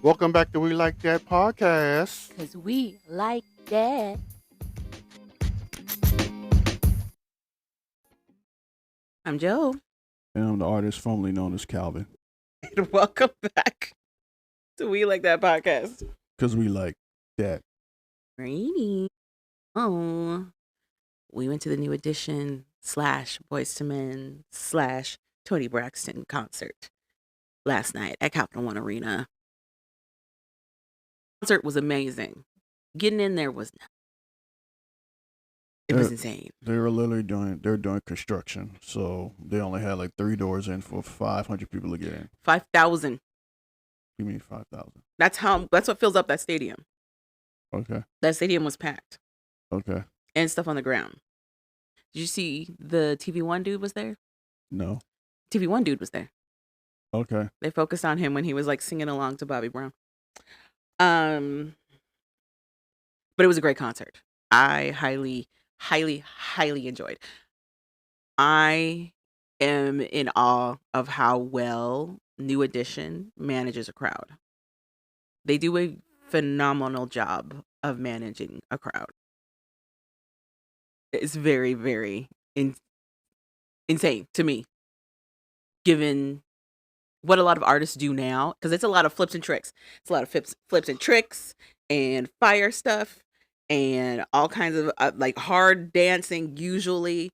Welcome back to We Like That podcast. Because we like that. I'm Joe. And I'm the artist formerly known as Calvin. Welcome back to We Like That podcast. Because we like that. Rainy. Oh. We went to the New Edition / Boys to Men / Tony Braxton concert last night at Capital One Arena. Concert was amazing. Getting in there was insane. They were literally doing construction. So they only had like 3 doors in for 500 people to get in. 5,000. You mean 5,000? That's what fills up that stadium. Okay. That stadium was packed. Okay. And stuff on the ground. Did you see the TV1 dude was there? No. TV1 dude was there. Okay. They focused on him when he was like singing along to Bobby Brown. But it was a great concert. I highly, highly, highly enjoyed. I am in awe of how well New Edition manages a crowd. They do a phenomenal job of managing a crowd. It's very, very insane to me, given what a lot of artists do now, because it's a lot of flips and tricks. It's a lot of flips and tricks and fire stuff and all kinds of like hard dancing. Usually,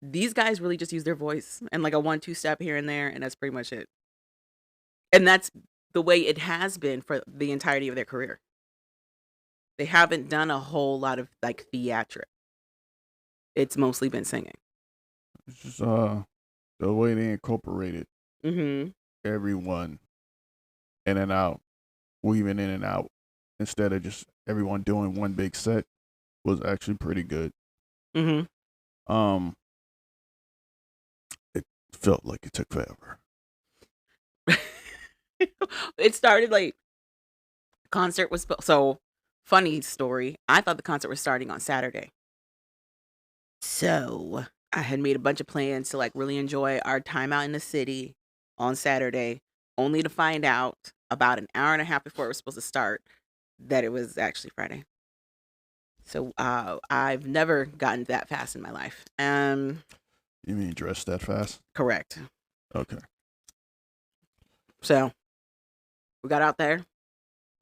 these guys really just use their voice and like a 1-2 step here and there, and that's pretty much it. And that's the way it has been for the entirety of their career. They haven't done a whole lot of like theatric. It's mostly been singing. It's just the way they incorporated Mm-hmm. everyone in and out, weaving in and out, instead of just everyone doing one big set, was actually pretty good. Mm-hmm. It felt like it took forever. It started like concert was so funny story. I thought the concert was starting on Saturday. So I had made a bunch of plans to like really enjoy our time out in the city on Saturday, only to find out about an hour and a half before it was supposed to start that it was actually Friday. So I've never gotten that fast in my life. You mean dressed that fast? Correct. Okay. So we got out there.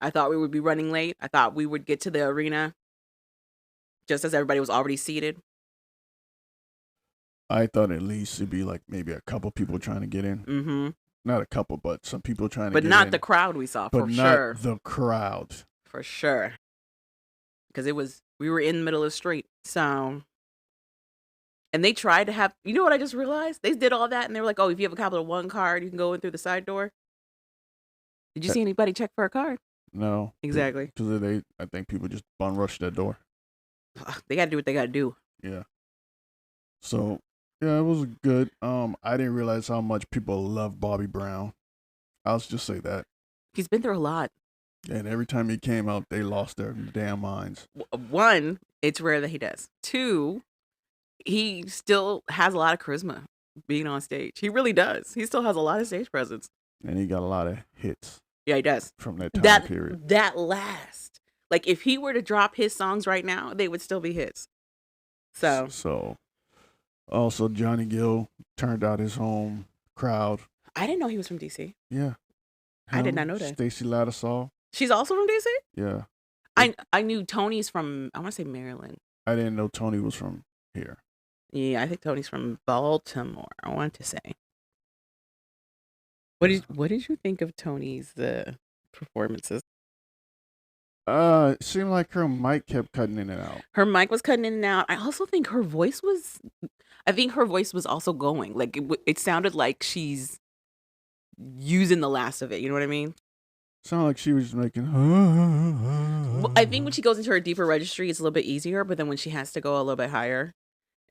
I thought we would be running late. I thought we would get to the arena just as everybody was already seated. I thought at least it'd be like maybe a couple people trying to get in. Mm-hmm. Not a couple, but some people trying to But get in. not the crowd we saw, but for not sure. the crowd. For sure. Because we were in the middle of the street. So, and they tried to have, you know what I just realized? They did all that and they were like, oh, if you have a Capital One card, you can go in through the side door. Did you see anybody check for a card? No. Exactly. Because I think people just bum rush that door. They got to do what they got to do. Yeah. So, yeah, it was good. I didn't realize how much people love Bobby Brown. I'll just say that. He's been through a lot. And every time he came out, they lost their damn minds. 1, it's rare that he does. 2, he still has a lot of charisma being on stage. He really does. He still has a lot of stage presence. And he got a lot of hits. Yeah, he does. From that time period. That last. Like, if he were to drop his songs right now, they would still be hits. So. Also, Johnny Gill turned out his home crowd. I didn't know he was from D.C. Yeah. I did not know that. Stacey Lattisaw. She's also from D.C.? Yeah. I knew Tony's from, I want to say Maryland. I didn't know Tony was from here. Yeah, I think Tony's from Baltimore, I want to say. What did you think of Tony's performances? It seemed like her mic kept cutting in and out. Her mic was cutting in and out. I also think her voice was also going. Like, it sounded like she's using the last of it. You know what I mean? Sounded like she was making. Well, I think when she goes into her deeper registry, it's a little bit easier. But then when she has to go a little bit higher,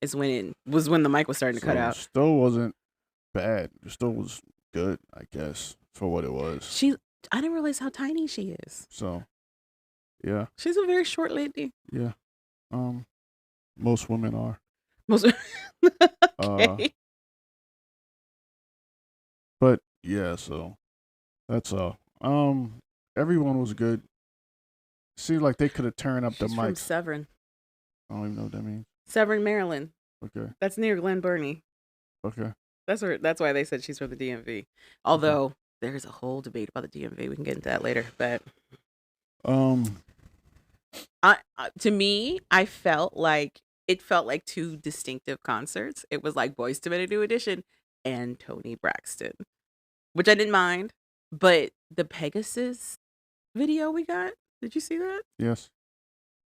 is when the mic was starting to cut out. It still wasn't bad. It still was good, I guess, for what it was. I didn't realize how tiny she is. So, yeah. She's a very short lady. Yeah. Most women are. Okay. But yeah, so that's all. everyone was good. Seemed like they could have turned up the She's from mics. Severn. I don't even know what that means. Severn, Maryland. Okay. That's near Glen Burnie. Okay. That's why they said she's from the DMV. Although there's a whole debate about the DMV. We can get into that later. But to me, it felt like two distinctive concerts. It was like Boyz II Men: A New Edition and Toni Braxton, which I didn't mind. But the Pegasus video we got, did you see that? Yes.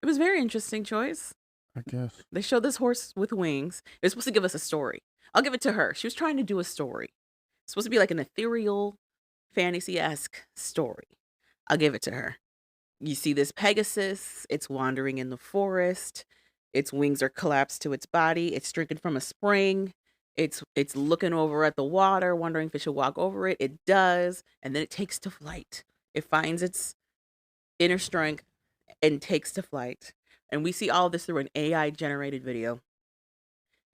It was a very interesting choice. I guess. They showed this horse with wings. It was supposed to give us a story. I'll give it to her. She was trying to do a story. It's supposed to be like an ethereal, fantasy-esque story. I'll give it to her. You see this Pegasus. It's wandering in the forest. Its wings are collapsed to its body. It's drinking from a spring. It's looking over at the water, wondering if it should walk over it. It does. And then it takes to flight. It finds its inner strength and takes to flight. And we see all of this through an AI-generated video.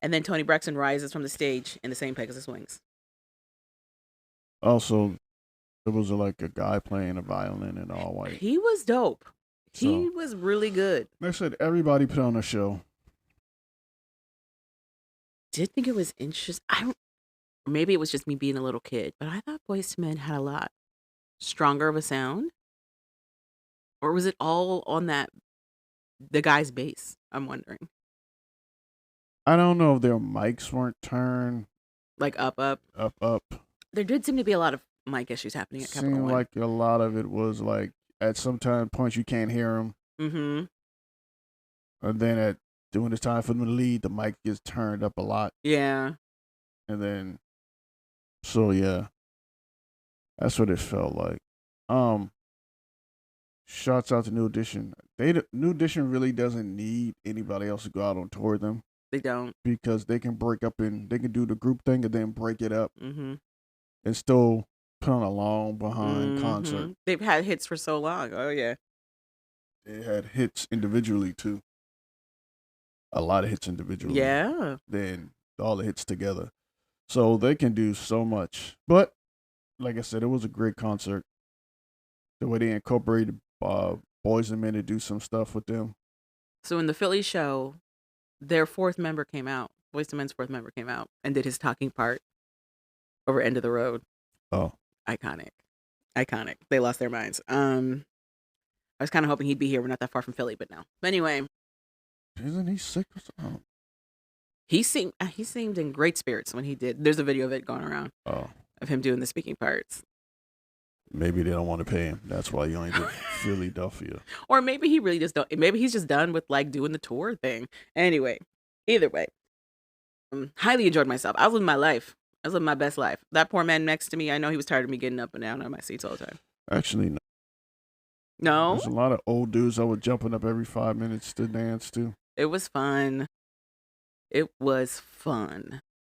And then Toni Braxton rises from the stage in the same Pegasus wings. Also, there was like a guy playing a violin in all white. He was dope. He was really good. They said everybody put on a show. Did think it was interesting. Maybe it was just me being a little kid, but I thought Boyz II Men had a lot stronger of a sound. Or was it all on the guy's bass? I'm wondering. I don't know if their mics weren't turned like up. There did seem to be a lot of mic issues happening at Capital One. Seemed like a lot of it was like at some points you can't hear them. Mm-hmm. And then during the time for them to lead, the mic gets turned up a lot. Yeah. And then, so yeah, that's what it felt like. Shouts out to New Edition. New Edition really doesn't need anybody else to go out on tour with them. They don't. Because they can they can do the group thing and then break it up. Mm-hmm. And still put on a long behind concert. They've had hits for so long. Oh, yeah. They had hits individually, too. A lot of hits individually. Yeah. Then all the hits together. So they can do so much. But, like I said, it was a great concert. The way they incorporated Boyz II Men to do some stuff with them. So in the Philly show, their fourth member came out. Boyz II Men's fourth member came out and did his talking part over End of the Road. Oh. Iconic. They lost their minds. I was kind of hoping he'd be here. We're not that far from Philly, but no. But anyway. Isn't he sick or something? He seemed in great spirits when he did. There's a video of it going around. Oh. Of him doing the speaking parts. Maybe they don't want to pay him. That's why he only did Philadelphia. Or maybe he really just don't. Maybe he's just done with like doing the tour thing. Anyway, either way. Highly enjoyed myself. I was living my life. I was living my best life. That poor man next to me, I know he was tired of me getting up and down on my seats all the time. Actually, no. No? There's a lot of old dudes that were jumping up every 5 minutes to dance, too. It was fun.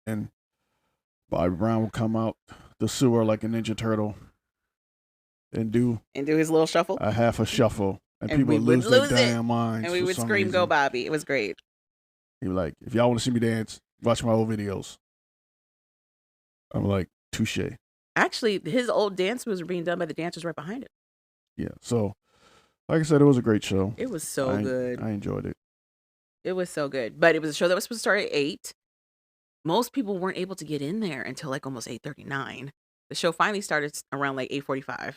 And Bobby Brown would come out the sewer like a Ninja Turtle and do his little shuffle. A half a shuffle. And people would lose their damn minds. And we would scream, "Go Bobby." It was great. He was like, if y'all want to see me dance, watch my old videos. I'm like, touche. Actually, his old dance moves were being done by the dancers right behind him. Yeah. So, like I said, it was a great show. It was so good. I enjoyed it. It was so good. But it was a show that was supposed to start at 8. Most people weren't able to get in there until like almost 8:39. The show finally started around like 8:45.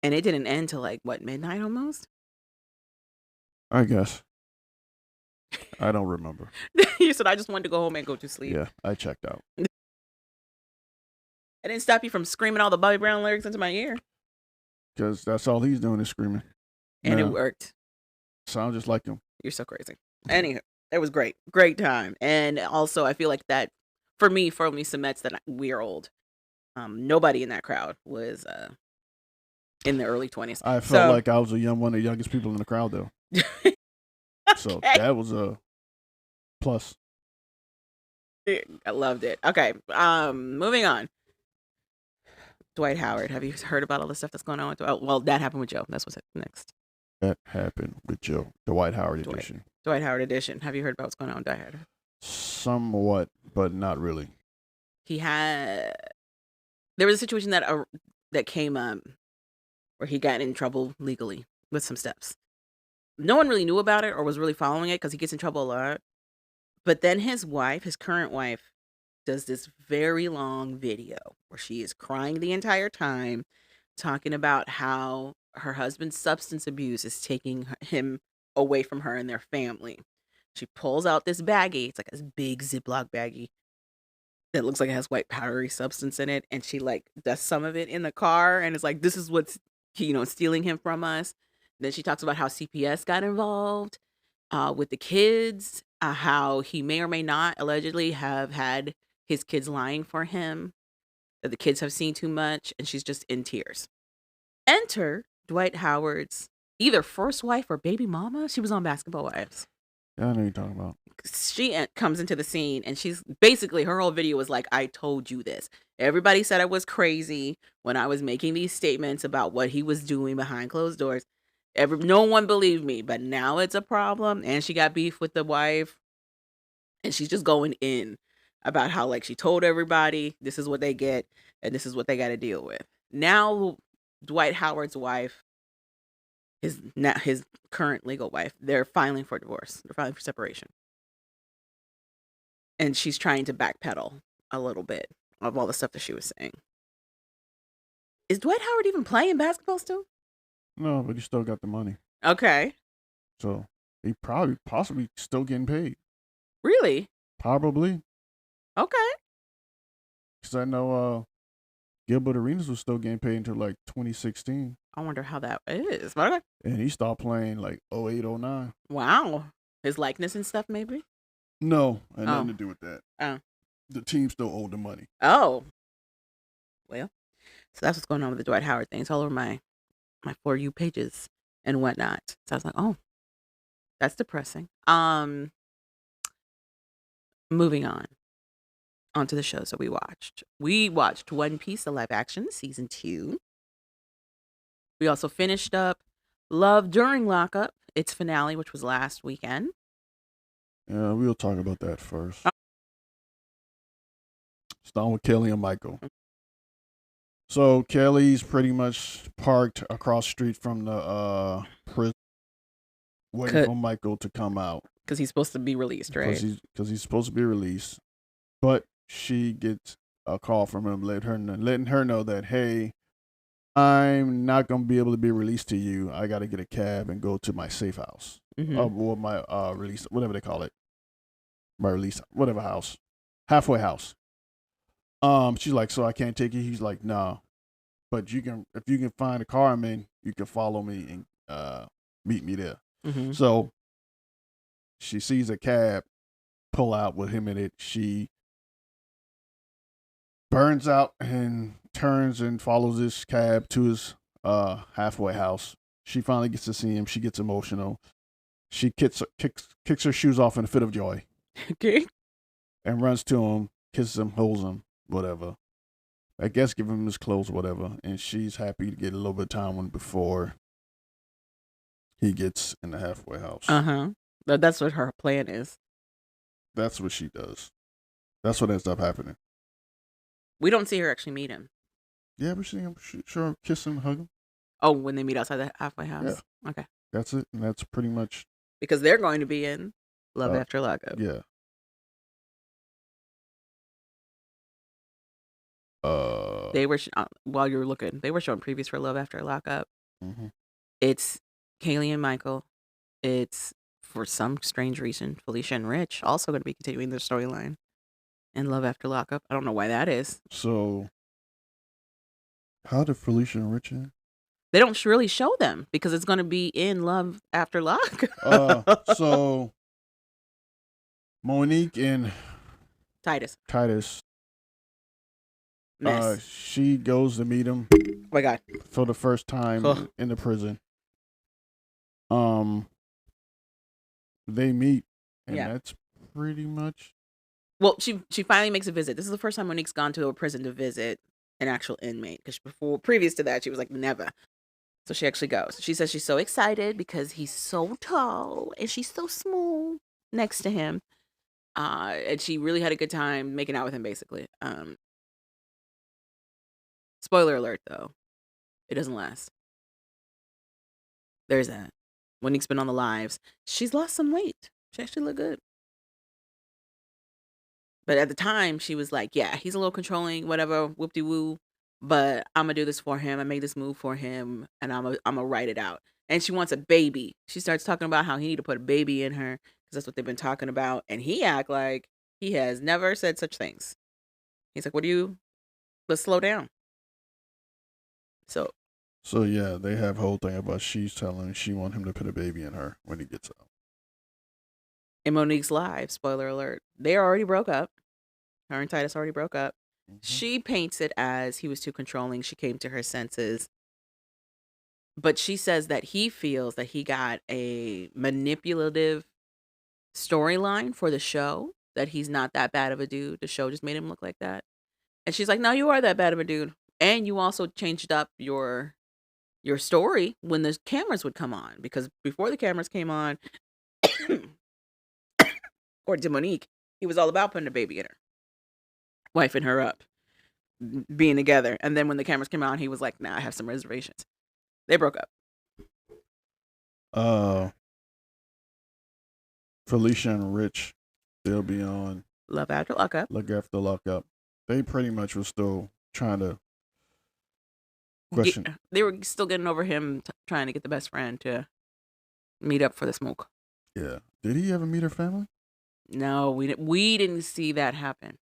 And it didn't end till like, what, midnight almost? I guess. I don't remember. You said I just wanted to go home and go to sleep. Yeah, I checked out. I didn't stop you from screaming all the Bobby Brown lyrics into my ear. Because that's all he's doing is screaming. And it worked. Sound just like him. You're so crazy. Anywho, it was great. Great time. And also, I feel like that, for me, firmly cements that we are old. Nobody in that crowd was in the early 20s. I felt like I was one of the youngest people in the crowd, though. Okay. So that was a plus. I loved it. Okay, moving on. Dwight Howard. Have you heard about all the stuff that's going on with Dwight? Well, that happened with Joe. That's what's next. That happened with Joe. The Dwight Howard edition. Dwight Howard edition. Have you heard about what's going on with Dwight Howard? Somewhat, but not really. There was a situation that came where he got in trouble legally with some steps. No one really knew about it or was really following it because he gets in trouble a lot. But then his wife, his current wife, does this very long video where she is crying the entire time, talking about how her husband's substance abuse is taking him away from her and their family. She pulls out this baggie. It's like this big Ziploc baggie that looks like it has white powdery substance in it, and she like does some of it in the car, and it's like this is what's stealing him from us. Then she talks about how CPS got involved with the kids, how he may or may not allegedly have had his kids lying for him, that the kids have seen too much, and she's just in tears. Enter Dwight Howard's either first wife or baby mama. She was on Basketball Wives. Yeah, I know you're talking about. She comes into the scene, and she's basically, her whole video was like, I told you this. Everybody said I was crazy when I was making these statements about what he was doing behind closed doors. No one believed me, but now it's a problem. And she got beef with the wife, and she's just going in about how like she told everybody this is what they get and this is what they got to deal with. Now Dwight Howard's wife, his current legal wife, they're filing for divorce. They're filing for separation. And she's trying to backpedal a little bit of all the stuff that she was saying. Is Dwight Howard even playing basketball still? No, but he still got the money. Okay. So he possibly still getting paid. Really? Probably. Okay. Because I know Gilbert Arenas was still getting paid until like 2016. I wonder how that is. Okay. And he stopped playing like 08, 09. Wow. His likeness and stuff, maybe? No, had nothing to do with that. Oh. The team still owed the money. Oh. Well, so that's what's going on with the Dwight Howard thing. It's all over my For You pages and whatnot. So I was like, oh, that's depressing. Moving on to the shows that we watched. We watched One Piece, the live action, season 2. We also finished up Love During Lockup, its finale, which was last weekend. Yeah, we'll talk about that first. Starting with Kelly and Michael. So Kelly's pretty much parked across the street from the prison, waiting for Michael to come out. Because he's supposed to be released, right? Because he's supposed to be released. But she gets a call from him letting her know that, hey, I'm not going to be able to be released to you. I got to get a cab and go to my safe house. Or my release, whatever they call it. My release, whatever house. Halfway house. She's like, so I can't take you? He's like, no. But if you can find a car I'm in, you can follow me and meet me there. So she sees a cab pull out with him in it. She burns out and turns and follows this cab to his halfway house. She finally gets to see him. She gets emotional. She kicks her shoes off in a fit of joy. Okay. And runs to him, kisses him, holds him, whatever. I guess give him his clothes, whatever. And she's happy to get a little bit of time with him before he gets in the halfway house. That's what her plan is. That's what she does. That's what ends up happening. We don't see her actually meet him. Yeah, we see him, sure, kiss him, hug him. Oh, when they meet outside the halfway house? Yeah. Okay. That's it. And that's pretty much. Because they're going to be in Love After Lockup. Yeah. They were, while you were looking, they were showing previews for Love After Lockup. It's Kaylee and Michael. It's, for some strange reason, Felicia and Rich also going to be continuing their storyline in Love After Lockup. I don't know why that is. So, how did Felicia and Rich end? They don't really show them because it's going to be in Love After Lockup. So, Monique and Titus. She goes to meet him. Oh my God. For the first time in the prison. They meet, and that's pretty much. Well, she finally makes a visit. This is the first time Monique's gone to a prison to visit an actual inmate, because previous to that she was like, never. So she actually goes. She says she's so excited because he's so tall and she's so small next to him. And she really had a good time making out with him, basically. Spoiler alert, though. It doesn't last. There's that. Monique's been on the lives. She's lost some weight. She actually look good. But at the time, she was like, yeah, he's a little controlling, whatever, whoop-de-woo. But I'm going to do this for him. I made this move for him, and I'm going to write it out. And she wants a baby. She starts talking about how he need to put a baby in her because that's what they've been talking about. And he act like he has never said such things. He's like, let's slow down. So yeah, they have whole thing about she's telling she want him to put a baby in her when he gets out. in Monique's live, spoiler alert, they already broke up. Her and Titus already broke up. Mhm. She paints it as he was too controlling. She came to her senses. But she says that he feels that he got a manipulative storyline for the show, that he's not that bad of a dude. The show just made him look like that. And she's like, no, you are that bad of a dude. And you also changed up your story when the cameras would come on. Because before the cameras came on, according to Monique, he was all about putting a baby in her, wifing her up, being together. And then when the cameras came on, he was like, nah, I have some reservations. They broke up. Felicia and Rich, they'll be on Love After Lockup. Look After Lockup. They pretty much were still trying to question. They were still getting over him trying to get the best friend to meet up for the smoke. Yeah. Did he ever meet her family? No, we didn't see that happen.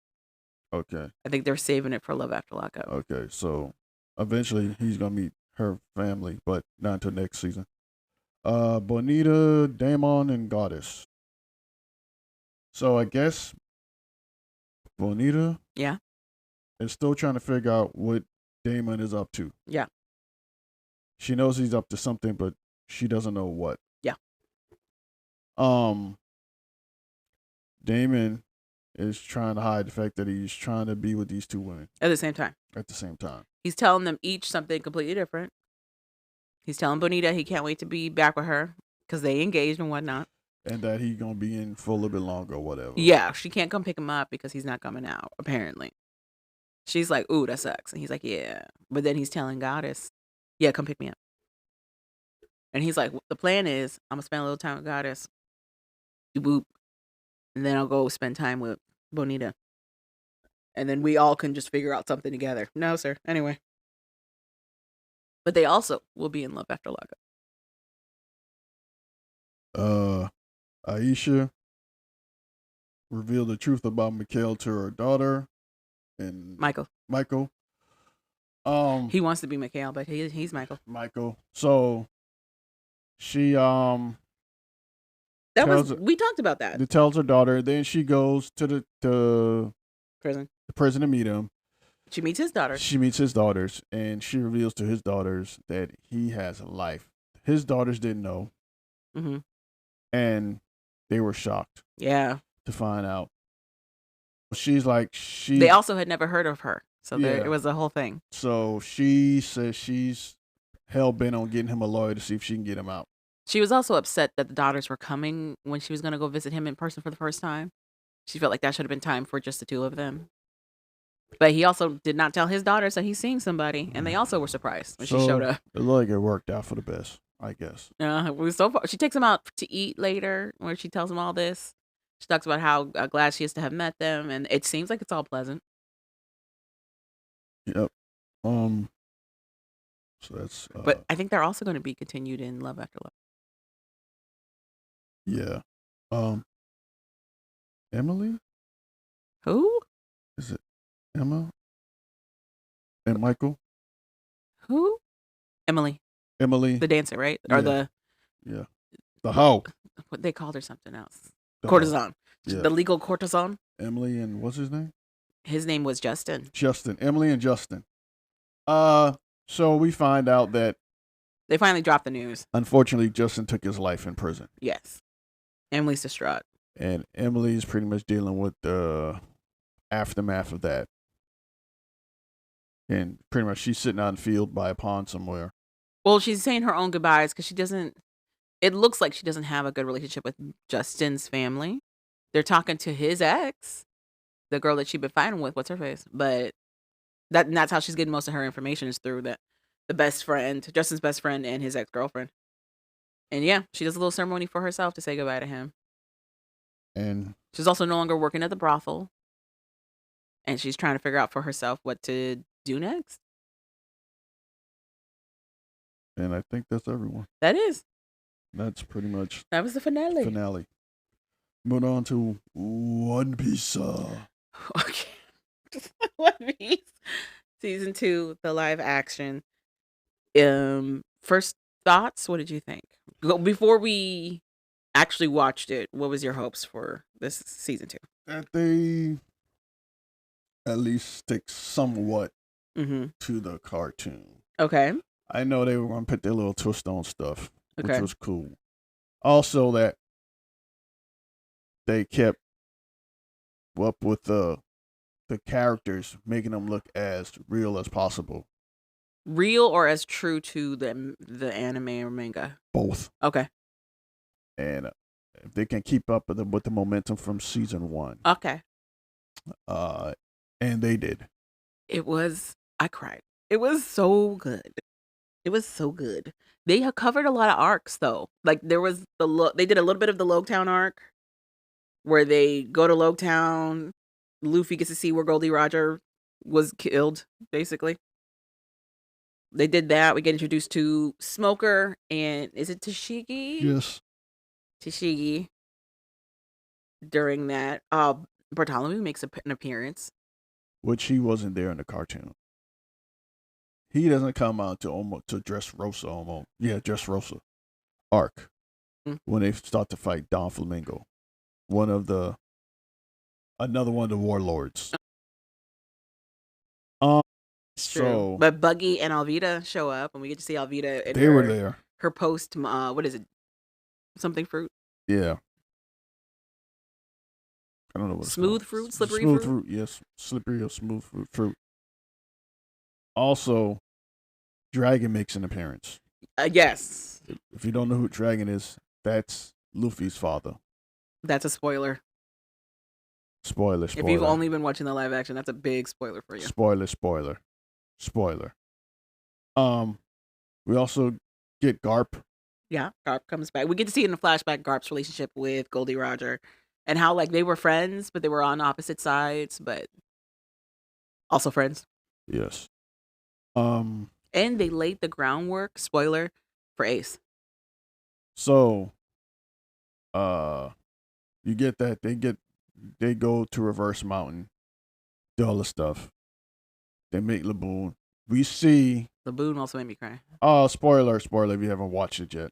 Okay. I think they're saving it for Love After Lockup. Okay, so eventually he's gonna meet her family, but not until next season. Bonita, Damon, and Goddess. So I guess Bonita, Yeah, is still trying to figure out what Damon is up to. yeah, She knows he's up to something, but she doesn't know what. yeah. Damon is trying to hide the fact that he's trying to be with these two women At the same time, at the same time. he's telling them each something completely different. He's telling Bonita he can't wait to be back with her because they engaged and whatnot. And that he's gonna be in for a little bit longer or whatever. Yeah, she can't come pick him up because he's not coming out, apparently. She's like, ooh, that sucks. And he's like, yeah. But then he's telling Goddess, yeah, come pick me up. And he's like, the plan is I'm going to spend a little time with Goddess. Boop. And then I'll go spend time with Bonita. And then we all can just figure out something together. No, sir. Anyway. But they also will be in Love After Lockup. Aisha revealed the truth about Mikhail to her daughter and Michael. He wants to be Mikhail, but he's Michael. So she we talked about that. It tells her daughter. Then she goes to the Prison. The prison to meet him. She meets his daughters. She meets his daughters, and she reveals to his daughters that he has a life. His daughters didn't know, and they were shocked. Yeah. To find out. She's like They also had never heard of her, so it was a whole thing. So she says she's hell bent on getting him a lawyer to see if she can get him out. She was also upset that the daughters were coming when she was going to go visit him in person for the first time. She felt like that should have been time for just the two of them. But he also did not tell his daughters that he's seeing somebody, and they also were surprised when she showed up. It looked like it worked out for the best, I guess. It was so far. She takes him out to eat later, where she tells him all this. She talks about how glad she is to have met them, and it seems like it's all pleasant. Yep. So that's. But I think they're also going to be continued in Love After Love. Yeah. Emily? Who? Is it Emma? And Michael? Who? Emily. The dancer, right? Yeah. Or the hoe. What they called her something else. Courtesan. Yeah. The legal courtesan. Emily and what's his name? His name was Justin. Emily and Justin. So we find out that they finally dropped the news. Unfortunately, Justin took his life in prison. Yes. Emily's distraught. And Emily's pretty much dealing with the aftermath of that. And pretty much she's sitting out in the field by a pond somewhere. Well, she's saying her own goodbyes because it looks like she doesn't have a good relationship with Justin's family. They're talking to his ex, the girl that she'd been fighting with. What's her face? But that's how she's getting most of her information is through the best friend, Justin's best friend, and his ex-girlfriend. And yeah, she does a little ceremony for herself to say goodbye to him. And She's also no longer working at the brothel. And she's trying to figure out for herself what to do next. I think that's everyone. That is. That's pretty much That was the finale. Moving on to One Piece. Okay. One Piece. Season 2, the live action. First thoughts, what did you think? Before we actually watched it, what was your hopes for this season 2? That they at least stick somewhat Mm-hmm. to the cartoon. Okay. I know they were going to put their little twist on stuff, Okay. which was cool. Also, that they kept up with the characters, making them look as real as possible. Real or as true to the anime or manga? Both. Okay. And if they can keep up with the momentum from season 1. Okay. And they did. I cried. It was so good. It was so good. They have covered a lot of arcs though. Like there was they did a little bit of the Logtown arc where they go to Logtown. Luffy gets to see where Goldie Roger was killed, basically. They did that. We get introduced to Smoker and is it Tashigi? Yes. Tashigi. During that, Bartholomew makes an appearance, which he wasn't there in the cartoon. He doesn't come out to Dressrosa almost. Yeah, Dressrosa arc when they start to fight Don Flamingo, another one of the warlords. It's true. But Buggy and Alvida show up, and we get to see Alvida. They were there. Her post, what is it? Something fruit. Yeah. I don't know what smooth fruit, slippery smooth fruit. Yes, slippery or smooth fruit. Also, Dragon makes an appearance. Yes. If you don't know who Dragon is, that's Luffy's father. That's a spoiler. Spoiler. If you've only been watching the live action, that's a big spoiler for you. Spoiler. We also get Garp. Yeah, Garp comes back. We get to see in the flashback Garp's relationship with Goldie Roger and how like they were friends, but they were on opposite sides, but also friends. Yes. And they laid the groundwork, spoiler, for Ace. So, you get that they go to Reverse Mountain, do all the stuff. They make Laboon. We see Laboon also made me cry. Oh, spoiler if you haven't watched it yet.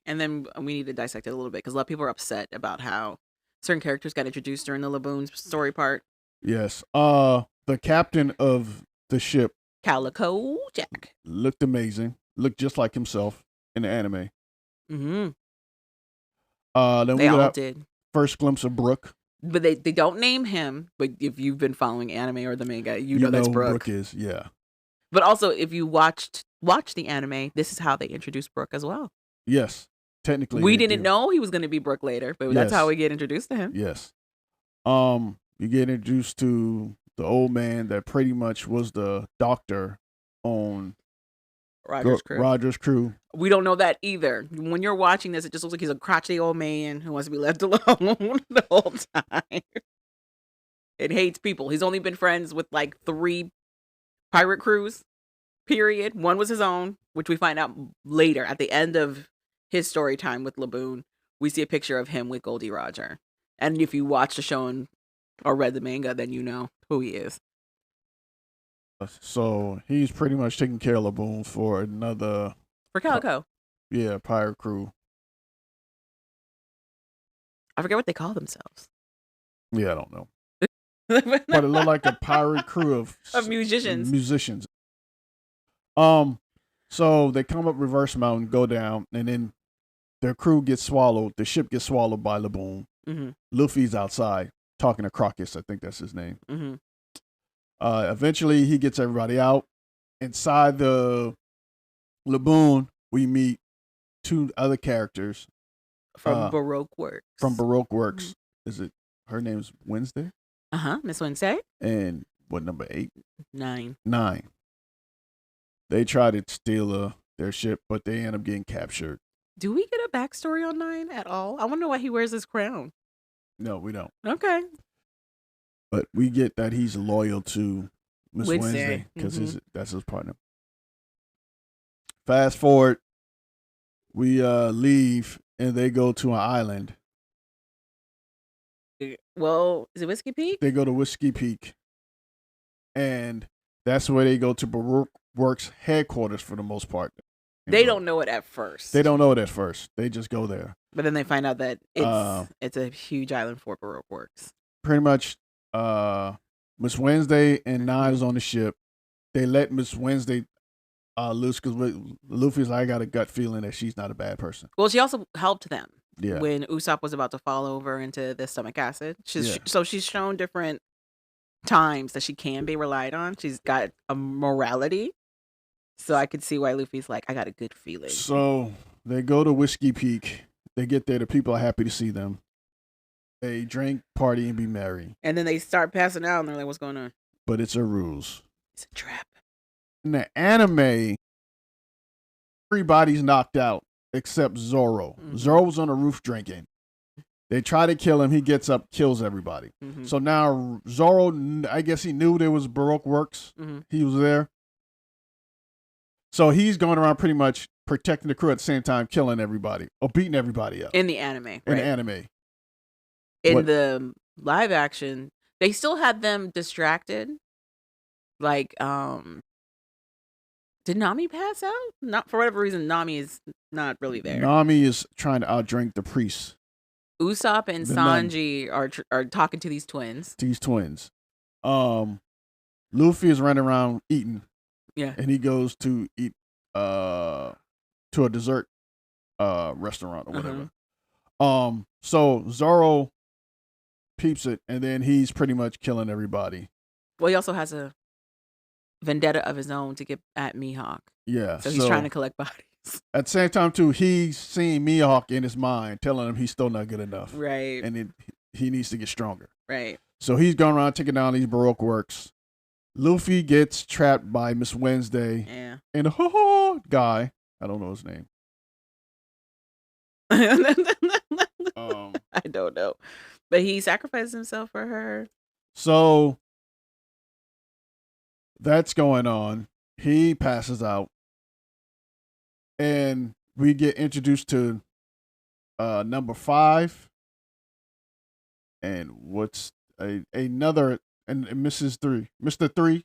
And then we need to dissect it a little bit because a lot of people are upset about how certain characters got introduced during the Laboon story part. Yes. The captain of the ship, Calico Jack, looked amazing. Looked just like himself in the anime. Mm-hmm. Then they all did. First glimpse of Brook. But they don't name him. But if you've been following anime or the manga, you know that's Brook. Brook is, yeah. But also, if you watched the anime, this is how they introduced Brook as well. Yes, technically. We didn't know he was going to be Brook later, but that's how we get introduced to him. Yes. You get introduced to the old man that pretty much was the doctor on Roger's crew. We don't know that either. When you're watching this, it just looks like he's a crotchety old man who wants to be left alone the whole time. It hates people. He's only been friends with like 3 pirate crews, period. One was his own, which we find out later at the end of his story time with Laboon. We see a picture of him with Goldie Roger. And if you watched the show or read the manga, then you know who he is. So he's pretty much taking care of Laboon for Calico. Pirate crew. I forget what they call themselves. Yeah, I don't know. But it looked like a pirate crew of musicians. So they come up Reverse Mountain, go down, and then their crew gets swallowed. The ship gets swallowed by Laboon. Mm-hmm. Luffy's outside talking to Crocus. I think that's his name. Mm-hmm. Eventually, he gets everybody out. Inside the Laboon, we meet 2 other characters from Baroque Works. Mm-hmm. Is it her name's Wednesday? Miss Wednesday. And what number 8? 9. They try to steal their ship, but they end up getting captured. Do we get a backstory on Nine at all? I wonder why he wears his crown. No, we don't. Okay. But we get that he's loyal to Miss Wednesday. Wednesday because that's his partner. Fast forward, we leave and they go to an island. Well, is it Whiskey Peak? They go to Whiskey Peak, and that's where they go to Baroque Works headquarters for the most part. They don't know it at first. They don't know it at first. They just go there. But then they find out that it's a huge island for Baroque Works. Pretty much, Miss Wednesday and Nine's on the ship. They let Miss Wednesday loose because Luffy's like, I got a gut feeling that she's not a bad person. Well, she also helped them. Yeah. When Usopp was about to fall over into the stomach acid. So she's shown different times that she can be relied on. She's got a morality. So I could see why Luffy's like, I got a good feeling. So they go to Whiskey Peak. They get there. The people are happy to see them. They drink, party, and be merry. And then they start passing out and they're like, what's going on? But it's a ruse. It's a trap. In the anime, everybody's knocked out except Zoro. Mhm. Zoro was on the roof drinking. They try to kill him. He gets up, kills everybody. Mhm. So now Zoro, I guess he knew there was Baroque Works. Mhm. He was there. So he's going around pretty much protecting the crew at the same time, killing everybody or beating everybody up. In the anime. In right? the anime. In the live action, they still had them distracted. Like, did Nami pass out? Not for whatever reason, Nami is not really there. Nami is trying to outdrink the priests. Usopp and Sanji are talking to these twins. Luffy is running around eating. Yeah. And he goes to eat to a dessert restaurant or whatever. So Zoro peeps it, and then he's pretty much killing everybody. Well, he also has a vendetta of his own to get at Mihawk. Yeah. So he's trying to collect bodies. At the same time, too, he's seeing Mihawk in his mind, telling him he's still not good enough. Right. And he needs to get stronger. Right. So he's going around taking down these Baroque Works. Luffy gets trapped by Miss Wednesday. Yeah. And a guy. I don't know his name. I don't know. But he sacrificed himself for her. So that's going on. He passes out. And we get introduced to number 5. And what's another and Mrs. 3. Mr. 3.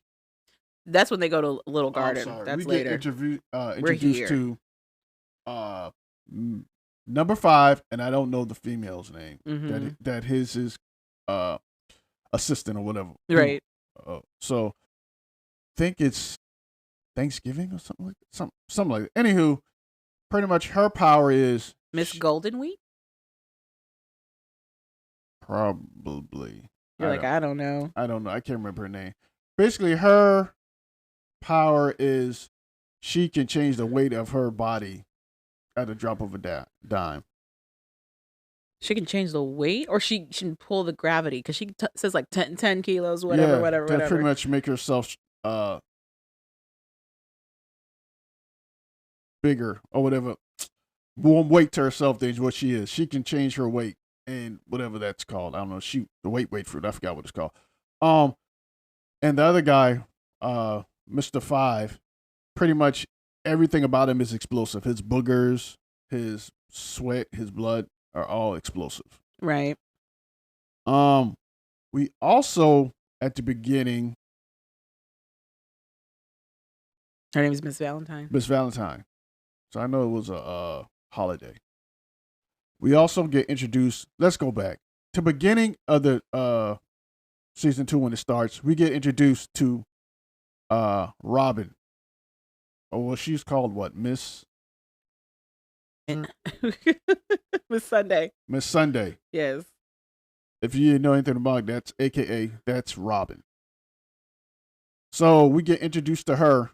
That's when they go to Little Garden. That's we later. Get introduced to number 5, and I don't know the female's name. Mm-hmm. That his assistant or whatever. Right. So I think it's Thanksgiving or something like that. Anywho, pretty much her power is Miss Golden Wheat? Probably. You're like, I don't know. I don't know. I can't remember her name. Basically, her power is she can change the weight of her body at the drop of a dime. She can change the weight, or she can pull the gravity, because she says like 10 kilos, whatever. Pretty much make herself bigger or whatever, more weight to herself than what she is. She can change her weight and whatever that's called. I don't know. The weight fruit. I forgot what it's called. And the other guy, Mr. 5, pretty much everything about him is explosive. His boogers, his sweat, his blood are all explosive. Right. We also at the beginning. Her name is Miss Valentine. Miss Valentine. So I know it was a holiday. We also get introduced. Let's go back to beginning of the season 2 when it starts. We get introduced to Robin. Oh, well, she's called what? Miss Miss Sunday. Miss Sunday. Yes. If you know anything about it, that's Robin. So we get introduced to her,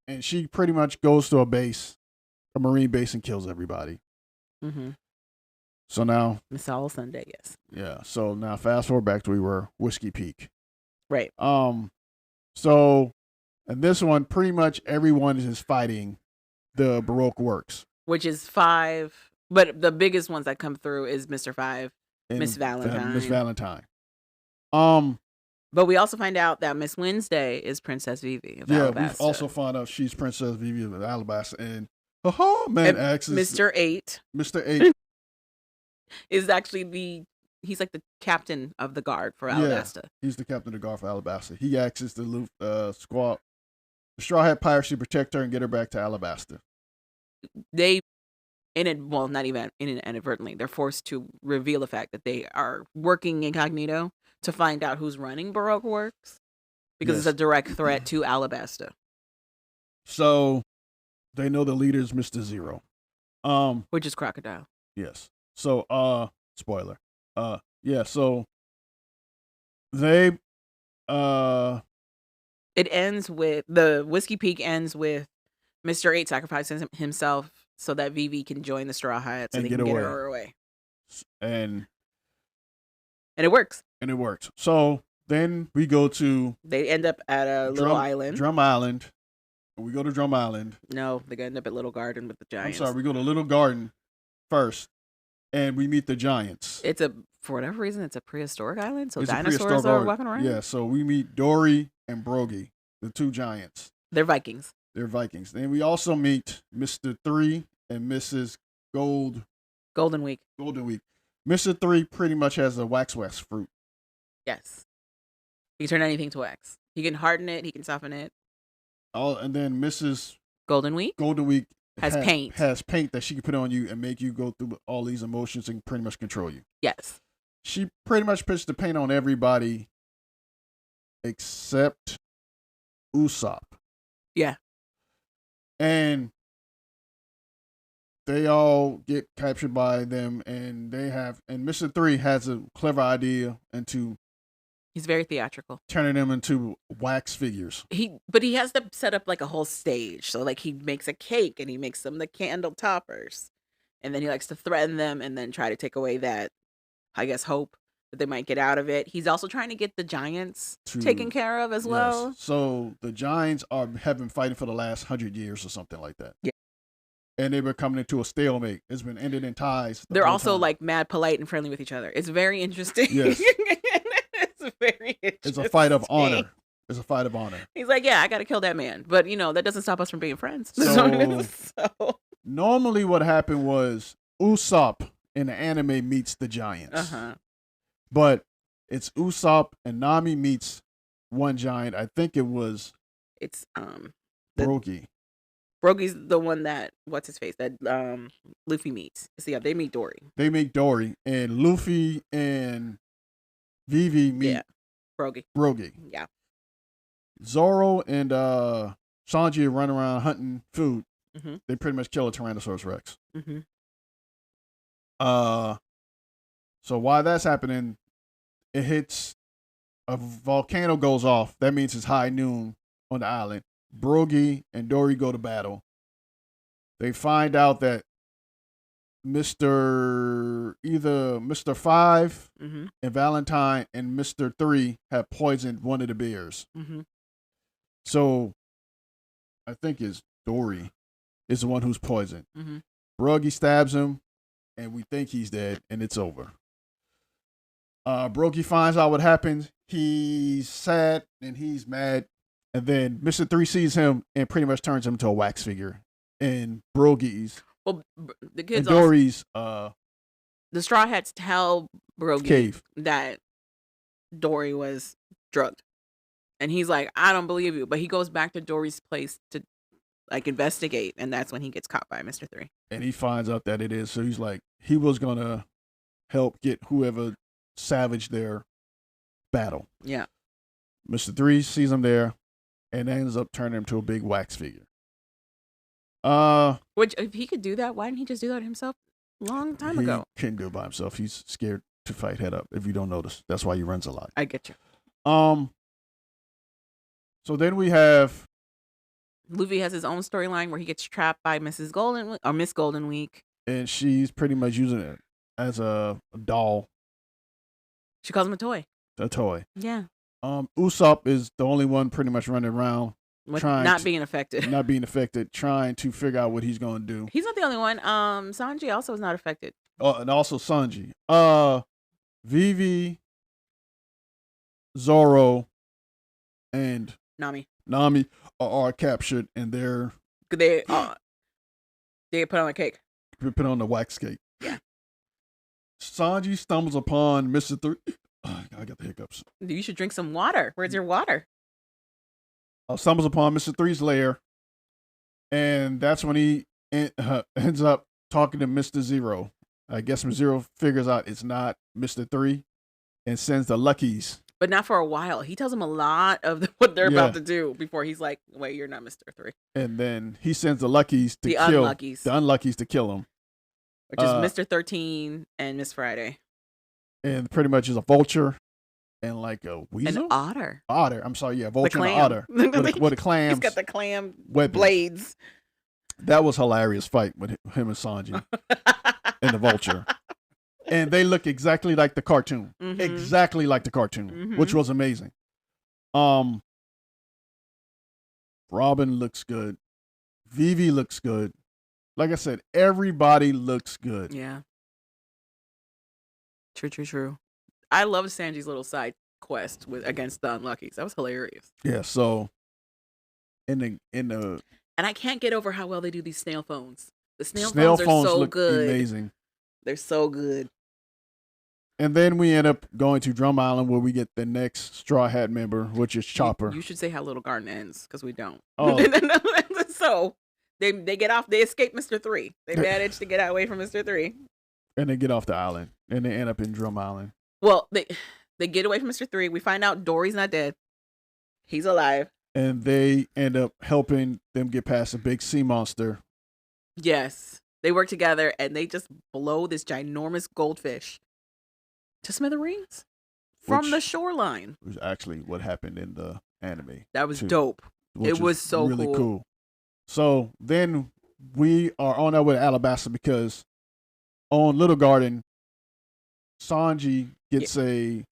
and she pretty much goes to a marine base, and kills everybody. Mm-hmm. So now Miss All Sunday, yes. Yeah. So now fast forward back to we were Whiskey Peak. Right. So in this one, pretty much everyone is fighting the Baroque Works. which is 5. But the biggest ones that come through is Mr. 5, and Miss Valentine. Miss Valentine. But we also find out that Miss Wednesday is Princess Vivi of Alabasta. We also find out she's Princess Vivi of Alabasta, and Mr. 8. Mr. 8 is actually he's like the captain of the guard for Alabasta. Yeah, he's the captain of the guard for Alabasta. He acts as the squad, the Straw Hat Pirates, to protect her and get her back to Alabasta. Not even inadvertently, they're forced to reveal the fact that they are working incognito to find out who's running Baroque Works, because it's a direct threat to Alabasta. So they know the leader is Mr. Zero, which is Crocodile. Yes. So spoiler. So they it ends with the Whiskey Peak ends with Mr. 8 sacrificing himself so that Vivi can join the Straw Hats and they can get her away. And it works. So then we go to... They end up at a little island. Drum Island. We go to Drum Island. No, they end up at Little Garden with the Giants. I'm sorry, we go to Little Garden first, and we meet the Giants. For whatever reason, it's a prehistoric island, so dinosaurs are walking around? Yeah, so we meet Dory and Brogy, the 2 giants. They're Vikings. Then we also meet Mr. 3 and Mrs. Golden Week. Mr. 3 pretty much has a wax fruit. Yes. He can turn anything to wax. He can harden it. He can soften it. And then Mrs. Golden Week has paint. Has paint that she can put on you and make you go through all these emotions and pretty much control you. Yes. She pretty much puts the paint on everybody except Usopp. Yeah. And they all get captured by them, and Mr. 3 has a clever idea he's very theatrical, turning them into wax figures. But he has to set up like a whole stage. So like he makes a cake and he makes them the candle toppers, and then he likes to threaten them and then try to take away that, I guess, hope that they might get out of it. He's also trying to get the Giants taken care of as well. So the Giants have been fighting for the last 100 years or something like that. Yeah. And they were coming into a stalemate. It's been ended in ties. They're also like mad polite and friendly with each other. It's very interesting. Yes. It's very interesting. It's a fight of honor. He's like, yeah, I got to kill that man. But, that doesn't stop us from being friends. So normally what happened was Usopp in the anime meets the Giants. Uh-huh. But it's Usopp and Nami meets one giant. I think it's Brogy. Brogy's the one that that Luffy meets. So yeah, they meet Dory. And Luffy and Vivi meet Brogy. Yeah. Zoro and Sanji run around hunting food. Mm-hmm. They pretty much kill a Tyrannosaurus Rex. Mm-hmm. So while that's happening, a volcano goes off. That means it's high noon on the island. Brogy and Dory go to battle. They find out that Mr. 5 mm-hmm. and Valentine and Mr. 3 have poisoned one of the bears. Mm-hmm. So I think it's Dory is the one who's poisoned. Mm-hmm. Brogy stabs him, and we think he's dead, and it's over. Brogy finds out what happened. He's sad and he's mad. And then Mr. 3 sees him and pretty much turns him into a wax figure. And Brogy's... Well, the kids and Dory's... the Straw Hats tell Brogy that Dory was drugged. And he's like, I don't believe you. But he goes back to Dory's place to investigate. And that's when he gets caught by Mr. 3. And he finds out that it is. So he's like, he was going to help get whoever savaged their battle. Yeah. Mr. 3 sees him there and ends up turning him to a big wax figure. Which, if he could do that, why didn't he just do that himself a long time ago? He couldn't do it by himself. He's scared to fight head up, if you don't notice. That's why he runs a lot. I get you. So then we have... Luffy has his own storyline where he gets trapped by Miss Golden Week. And she's pretty much using it as a doll. She calls him a toy. A toy. Yeah. Usopp is the only one pretty much running around With trying not to, being affected. not being affected, trying to figure out what he's gonna do. He's not the only one. Sanji also is not affected. And also Sanji. Vivi, Zoro, and Nami. are captured, and they're They put on a cake. put on the wax cake. Yeah. Sanji stumbles upon Mr. Three. I got the hiccups. You should drink some water. Where's your water? Stumbles upon Mr. Three's lair, and that's when he ends up talking to Mr. Zero. I guess Mr. Zero figures out it's not Mr. Three and sends the Luckies. But not for a while. He tells him a lot of what they're about to do before he's like, wait, you're not Mr. Three. And then he sends the Luckies to the kill Unluckies. The Unluckies to kill him. Which is Mr. 13 and Miss Friday. And pretty much is a vulture and like a weasel? An otter. Otter. I'm sorry, yeah, vulture and clam. an otter. with a clam. He's got the clam weapons. blades. That was a hilarious fight with him and Sanji and the vulture. And they look exactly like the cartoon. Mm-hmm. Exactly like the cartoon, which was amazing. Robin looks good. Vivi looks good. Like I said, everybody looks good. Yeah. True. I love Sanji's little side quest against the Unluckies. That was hilarious. Yeah, so in the and I can't get over how well they do these snail phones. The snail phones are so look good. Amazing. They're so good. And then we end up going to Drum Island where we get the next Straw Hat member, which is Chopper. You should say how Little Garden ends, because we don't. Oh. So they get off. They escape Mr. 3. They manage to get away from Mr. 3. And they get off the island. And they end up in Drum Island. Well, they get away from Mr. 3. We find out Dory's not dead. He's alive. And they end up helping them get past a big sea monster. Yes. They work together and they just blow this ginormous goldfish to smithereens from the shoreline. Which was actually what happened in the anime. That was dope. It was so really cool. So then we are on our way to Alabasta because on Little Garden, Sanji gets a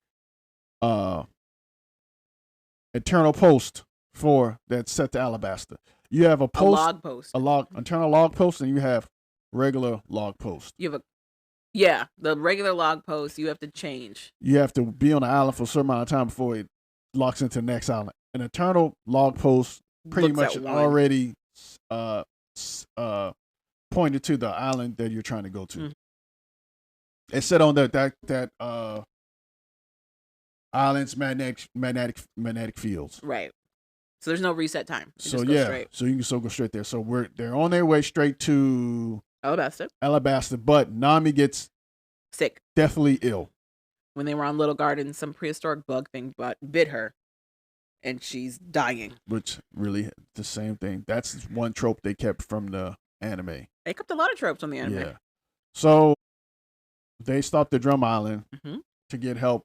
internal post for that's set to Alabasta. You have a log post. Internal log post, and you have regular log post. You have the regular log post you have to change. You have to be on the island for a certain amount of time before it locks into the next island. An internal log post pretty much already pointed to the island that you're trying to go to. Mm-hmm. It's set on that island's magnetic fields. Right. So there's no reset time. So you can go straight there. So they're on their way straight to Alabasta, but Nami gets sick, deathly ill. When they were on Little Garden, some prehistoric bug thing bit her, and she's dying. Which really the same thing. That's one trope they kept from the anime. They kept a lot of tropes on the anime. Yeah. So they stopped at Drum Island to get help.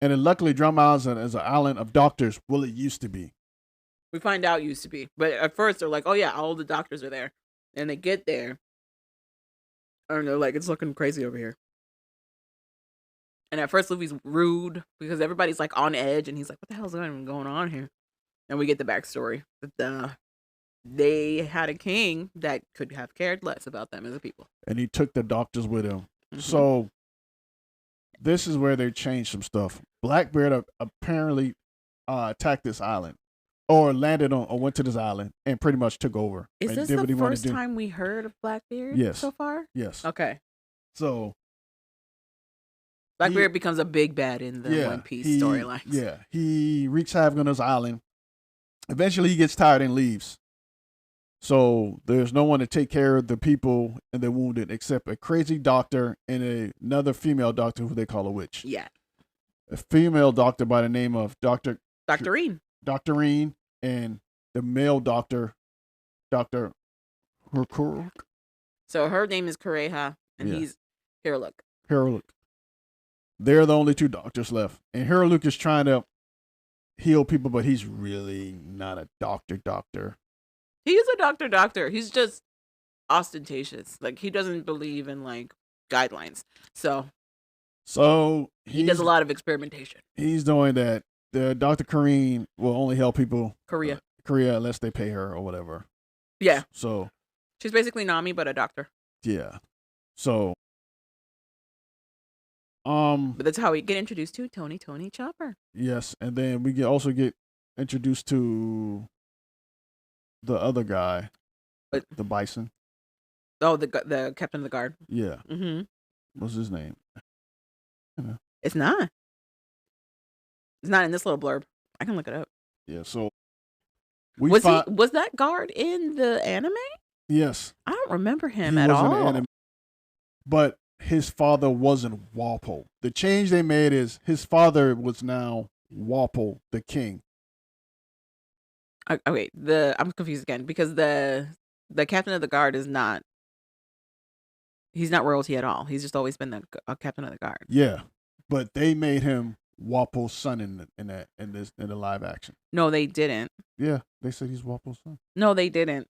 And then luckily Drum Island is an island of doctors. Well, it used to be. We find out it used to be. But at first they're like, oh yeah, all the doctors are there. And they get there. And they're like, it's looking crazy over here. And at first Luffy's rude because everybody's like on edge. And he's like, what the hell's going on here? And we get the backstory. That they had a king that could have cared less about them as a people. And he took the doctors with him. Mm-hmm. So this is where they changed some stuff. Blackbeard apparently attacked this island, or landed on, or went to this island, and pretty much took over. Is this the first time we heard of Blackbeard? Yes. So far? Yes. Okay. So Blackbeard becomes a big bad in the One Piece storylines. Yeah, he wreaks havoc on this island. Eventually, he gets tired and leaves. So there's no one to take care of the people and the wounded except a crazy doctor and another female doctor who they call a witch. Yeah. A female doctor by the name of Doctorine, and the male doctor, Dr. Hercule. So her name is Kureha, and he's Hiruluk. They're the only two doctors left. And Hiruluk is trying to heal people, but he's really not a doctor. He is a doctor. He's just ostentatious. Like, he doesn't believe in, like, guidelines. So he does a lot of experimentation. He's doing that. the Dr. Kareem will only help people Korea. Korea unless they pay her or whatever. Yeah. So She's basically Nami, but a doctor. yeah. So But that's how we get introduced to Tony Chopper. yes, and then we also get introduced to the other guy, the Bison. Oh, the captain of the guard. Yeah. Mm-hmm. What's his name? It's not. It's not in this little blurb. I can look it up. Yeah. So was that guard in the anime? Yes. I don't remember him at all. In the anime, but his father wasn't Walpole. The change they made is his father was now Walpole, the king. Okay, I'm confused again because the captain of the guard is not. He's not royalty at all. He's just always been the captain of the guard. Yeah, but they made him Walpole's son in the live action. No, they didn't. Yeah, they said he's Walpole's son. No, they didn't.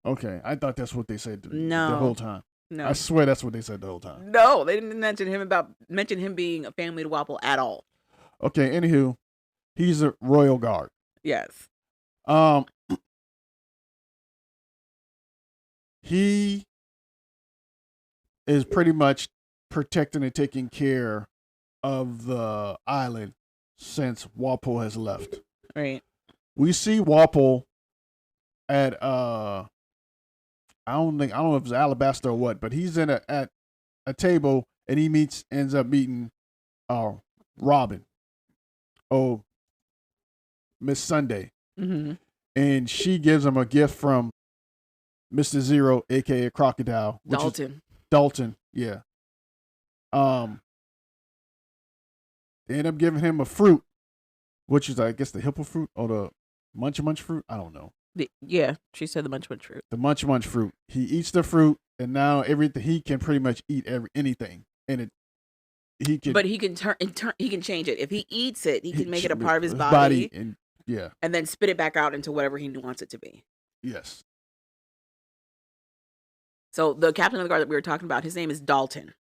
Okay, I thought that's what they said the whole time. No, I swear that's what they said the whole time. No, they didn't mention him being a family to Walpole at all. Okay, anywho, he's a royal guard. Yes. He is pretty much protecting and taking care of the island since Walpole has left. Right. We see Walpole at I don't know if it's Alabaster or what, but he's at a table and he ends up meeting Robin. Oh, Miss Sunday. Mm-hmm. And she gives him a gift from Mr. Zero, aka Crocodile. Dalton, yeah. They end up giving him a fruit, which is I guess the hippo fruit or the munch fruit. I don't know. Yeah, she said the munch fruit. The munch fruit. He eats the fruit, and now everything he can pretty much eat anything, and he can. But he can he can change it. If he eats it, he can make it a part of his body, and then spit it back out into whatever he wants it to be. Yes. So the captain of the guard that we were talking about, his name is Dalton,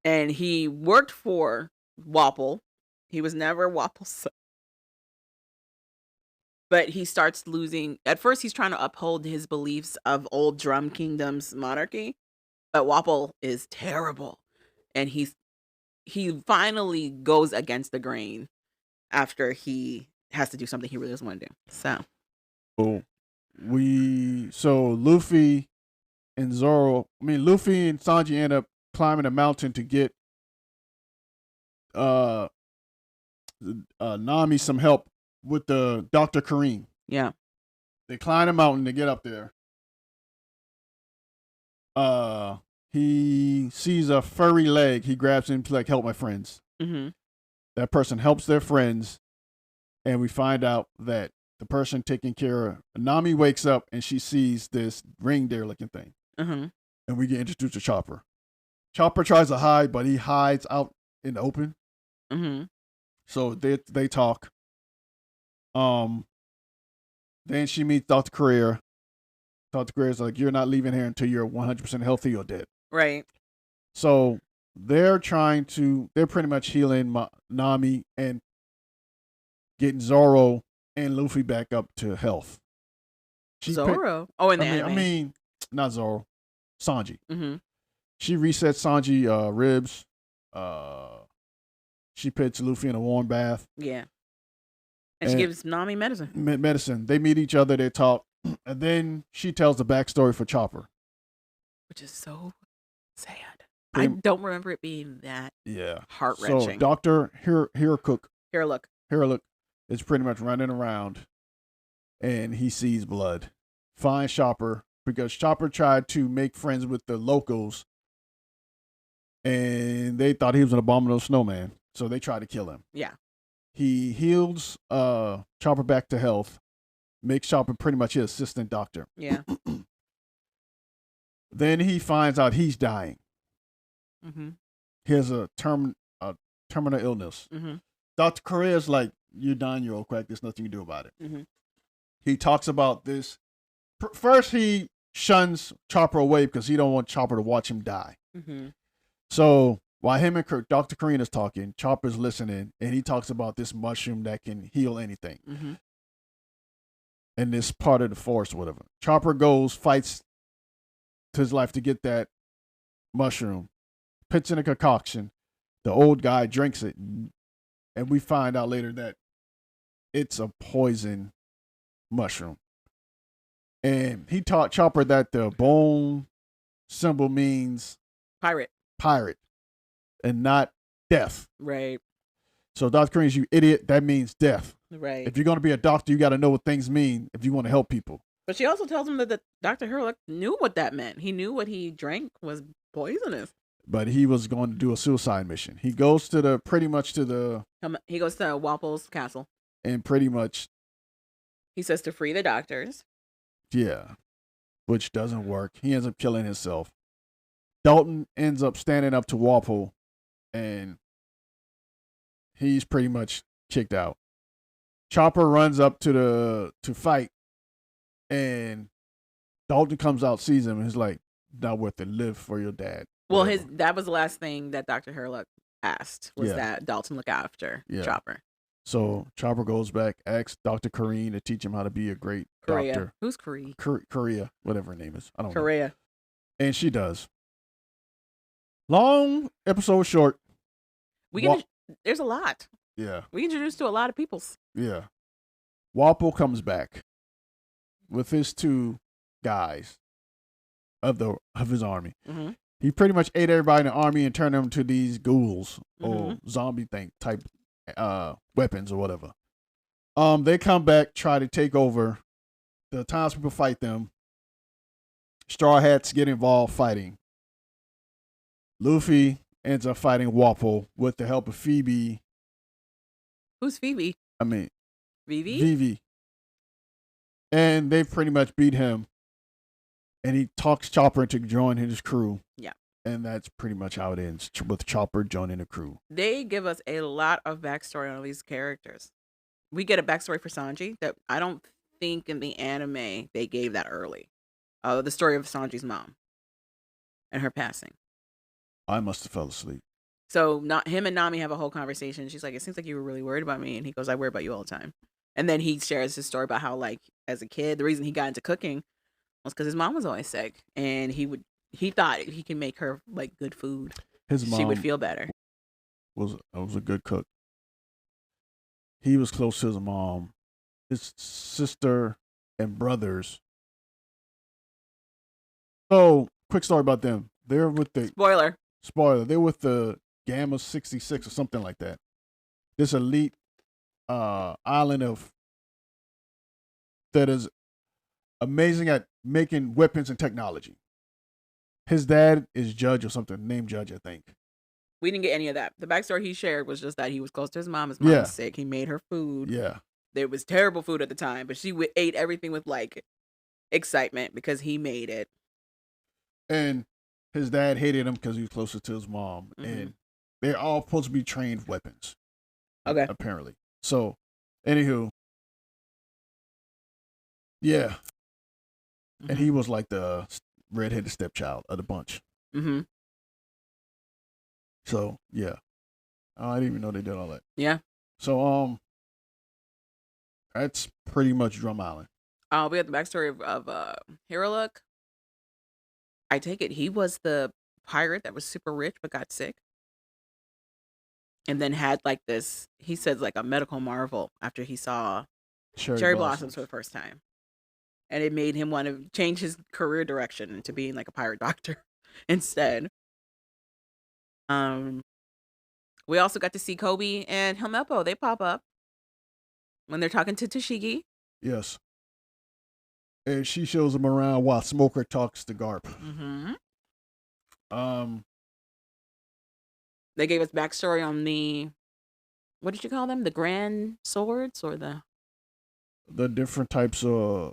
and he worked for Walpole. He was never Walpole's son. But he starts losing. At first, he's trying to uphold his beliefs of old Drum Kingdom's monarchy, but Walpole is terrible, and he finally goes against the grain after he has to do something he really doesn't want to do. So Luffy and Sanji end up climbing a mountain to get Nami some help with the Dr. Kareem. Yeah. They climb a mountain to get up there. He sees a furry leg. He grabs him to help my friends. Mm-hmm. That person helps their friends, and we find out that the person taking care of Nami wakes up and she sees this reindeer-looking thing. Mm-hmm. And we get introduced to Chopper. Chopper tries to hide, but he hides out in the open. Mm-hmm. So they talk. Then she meets Dr. Career. Dr. Career's like, you're not leaving here until you're 100% healthy or dead. Right. So they're pretty much healing Nami and getting Zoro and Luffy back up to health. Zoro? In the anime. I mean, not Zoro. Sanji. Mm-hmm. She resets Sanji ribs. She puts Luffy in a warm bath. Yeah. And she gives Nami medicine. Medicine. They meet each other, they talk, and then she tells the backstory for Chopper. Which is so sad. I don't remember it being that heart-wrenching. So Dr. Hiraluk is pretty much running around, and he sees blood. Finds Chopper, because Chopper tried to make friends with the locals, and they thought he was an abominable snowman, so they tried to kill him. Yeah. He heals Chopper back to health, makes Chopper pretty much his assistant doctor. Yeah. Then he finds out he's dying. Mm-hmm. He has a terminal illness. Mm-hmm. Dr. Correa's like, you're dying, you're old crack. There's nothing you can do about it. Mm-hmm. He talks about this. First, he shuns Chopper away because he don't want Chopper to watch him die. Mm-hmm. So While him and Dr. Karina's talking, Chopper's listening, and he talks about this mushroom that can heal anything Mm-hmm. in this part of the forest, or whatever. Chopper goes, fights to his life to get that mushroom, puts in a concoction. The old guy drinks it, and we find out later that it's a poison mushroom. And he taught Chopper that the bone symbol means pirate, and not death. Right. So Dr. Green's, you idiot, that means death. Right. If you're going to be a doctor, you got to know what things mean if you want to help people. But she also tells him that Dr. Hurlock knew what that meant. He knew what he drank was poisonous. But he was going to do a suicide mission. He goes to He goes to Walpole's castle. And pretty much, he says to free the doctors. Yeah, which doesn't work. He ends up killing himself. Dalton ends up standing up to Walpole, and he's pretty much kicked out. Chopper runs up to fight, and Dalton comes out, sees him, and he's like, "Not worth it. Live for your dad." Well, that was the last thing that Dr. Hurlock asked was Yeah. that Dalton look after Chopper. So Chopper goes back, asks Dr. Karine to teach him how to be a great doctor. Who's Korea? Korea, whatever her name is. I don't know. Korea. And she does. Long episode short. There's a lot. Yeah. We introduced to a lot of peoples. Yeah. Walpole comes back with his two guys of his army. Mm-hmm. He pretty much ate everybody in the army and turned them to these ghouls or zombie type weapons or whatever. They come back, try to take over. The townspeople fight them. Straw Hats get involved fighting. Luffy ends up fighting Walpole with the help of Phoebe. Who's Phoebe? I mean, Vivi? And they pretty much beat him. And he talks Chopper into joining his crew. Yeah. And that's pretty much how it ends, with Chopper joining the crew. They give us a lot of backstory on these characters. We get a backstory for Sanji that I don't think in the anime they gave that early. The story of Sanji's mom and her passing. I must have fell asleep. So him and Nami have a whole conversation. She's like, "It seems like you were really worried about me," and he goes, "I worry about you all the time." And then he shares his story about how, like, as a kid, the reason he got into cooking was because his mom was always sick, and he thought he can make her like good food. His mom, she would feel better. Was a good cook. He was close to his mom, his sister, and brothers. So, quick story about them. They're with the spoiler. They're with the Gamma 66 or something like that. This elite island that is amazing at making weapons and technology. His dad is Judge or something, named Judge, I think. We didn't get any of that. The backstory he shared was just that he was close to his mom. His mom was sick. He made her food. Yeah. There was terrible food at the time, but she ate everything with like excitement because he made it. And his dad hated him because he was closer to his mom. Mm-hmm. And they're all supposed to be trained weapons. Okay. Apparently. So, anywho. Yeah. Mm-hmm. And he was like the redheaded stepchild of the bunch. Mm-hmm. So, yeah. I didn't even know they did all that. Yeah. So, that's pretty much Drum Island. We have the backstory of Hiraluk. I take it he was the pirate that was super rich but got sick. And then had like this, he says like a medical marvel after he saw cherry blossoms for the first time. And it made him want to change his career direction into being like a pirate doctor instead. We also got to see Kobe and Helmeppo. They pop up when they're talking to Tashigi. Yes. And she shows him around while Smoker talks to Garp. Mm-hmm. They gave us backstory on the, what did you call them? The grand swords or the different types of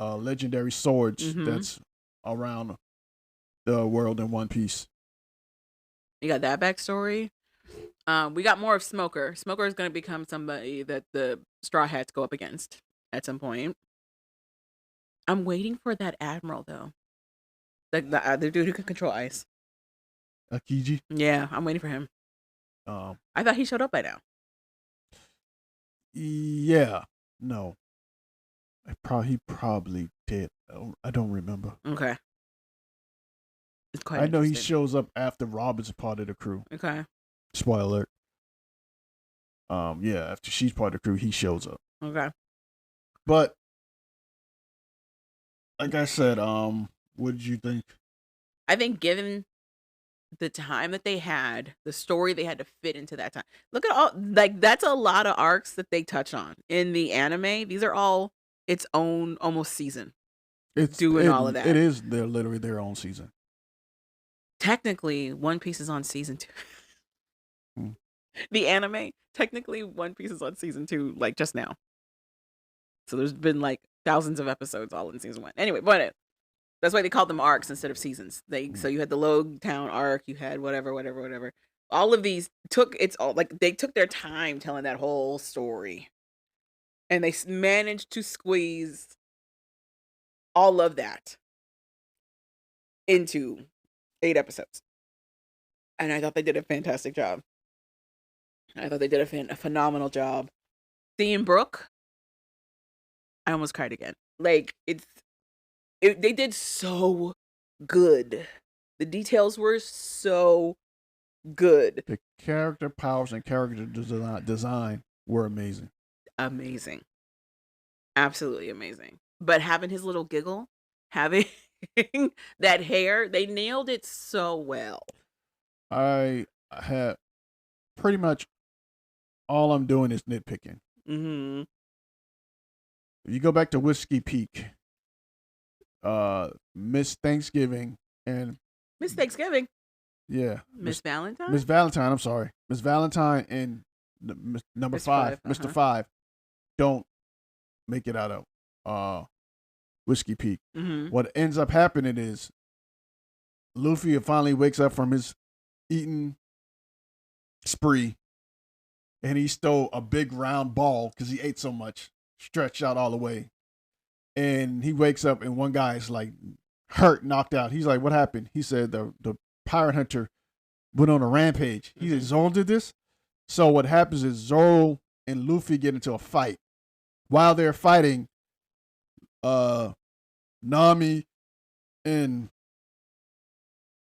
legendary swords that's around the world in One Piece. You got that backstory. We got more of Smoker. Smoker is going to become somebody that the Straw Hats go up against at some point. I'm waiting for that admiral though, like the dude who can control ice. Akiji. Yeah, I'm waiting for him. Um, I thought he showed up by now. yeah, no, he probably did. I don't remember. Okay. It's quite I know he interesting. shows up after Rob is a part of the crew. Okay. Spoiler alert. Yeah, after she's part of the crew, he shows up. Okay. But like I said, what did you think? I think given the time that they had, the story they had to fit into that time. Look at all, like, that's a lot of arcs that they touch on in the anime. These are all its own almost season doing all of that. It is they're literally their own season. Technically, One Piece is on season 2. Hmm. The anime, technically, One Piece is on season 2, like just now. So there's been like thousands of episodes all in season 1. Anyway, but that's why they called them arcs instead of seasons. So you had the Log Town arc, you had whatever. All of these they took their time telling that whole story, and they managed to squeeze all of that into 8 episodes. And I thought they did a fantastic job. I thought they did a phenomenal job. Seeing Brooke, I almost cried again. Like they did so good. The details were so good. The character powers and character design were amazing. Amazing. Absolutely amazing. But having his little giggle, having that hair, they nailed it so well. I had pretty much all I'm doing is nitpicking. Mm-hmm. If you go back to Whiskey Peak, Miss Thanksgiving and Miss Thanksgiving. Yeah, Miss Valentine. Miss Valentine. I'm sorry, Miss Valentine and number Miss 5, Five, Mr. 5, don't make it out of Whiskey Peak. Mm-hmm. What ends up happening is Luffy finally wakes up from his eating spree, and he stole a big round ball because he ate so much, stretched out all the way. And he wakes up, and one guy is like hurt, knocked out. He's like, "What happened?" He said, "The pirate hunter went on a rampage." He said, "Zoro did this." So what happens is Zoro and Luffy get into a fight. While they're fighting, Nami and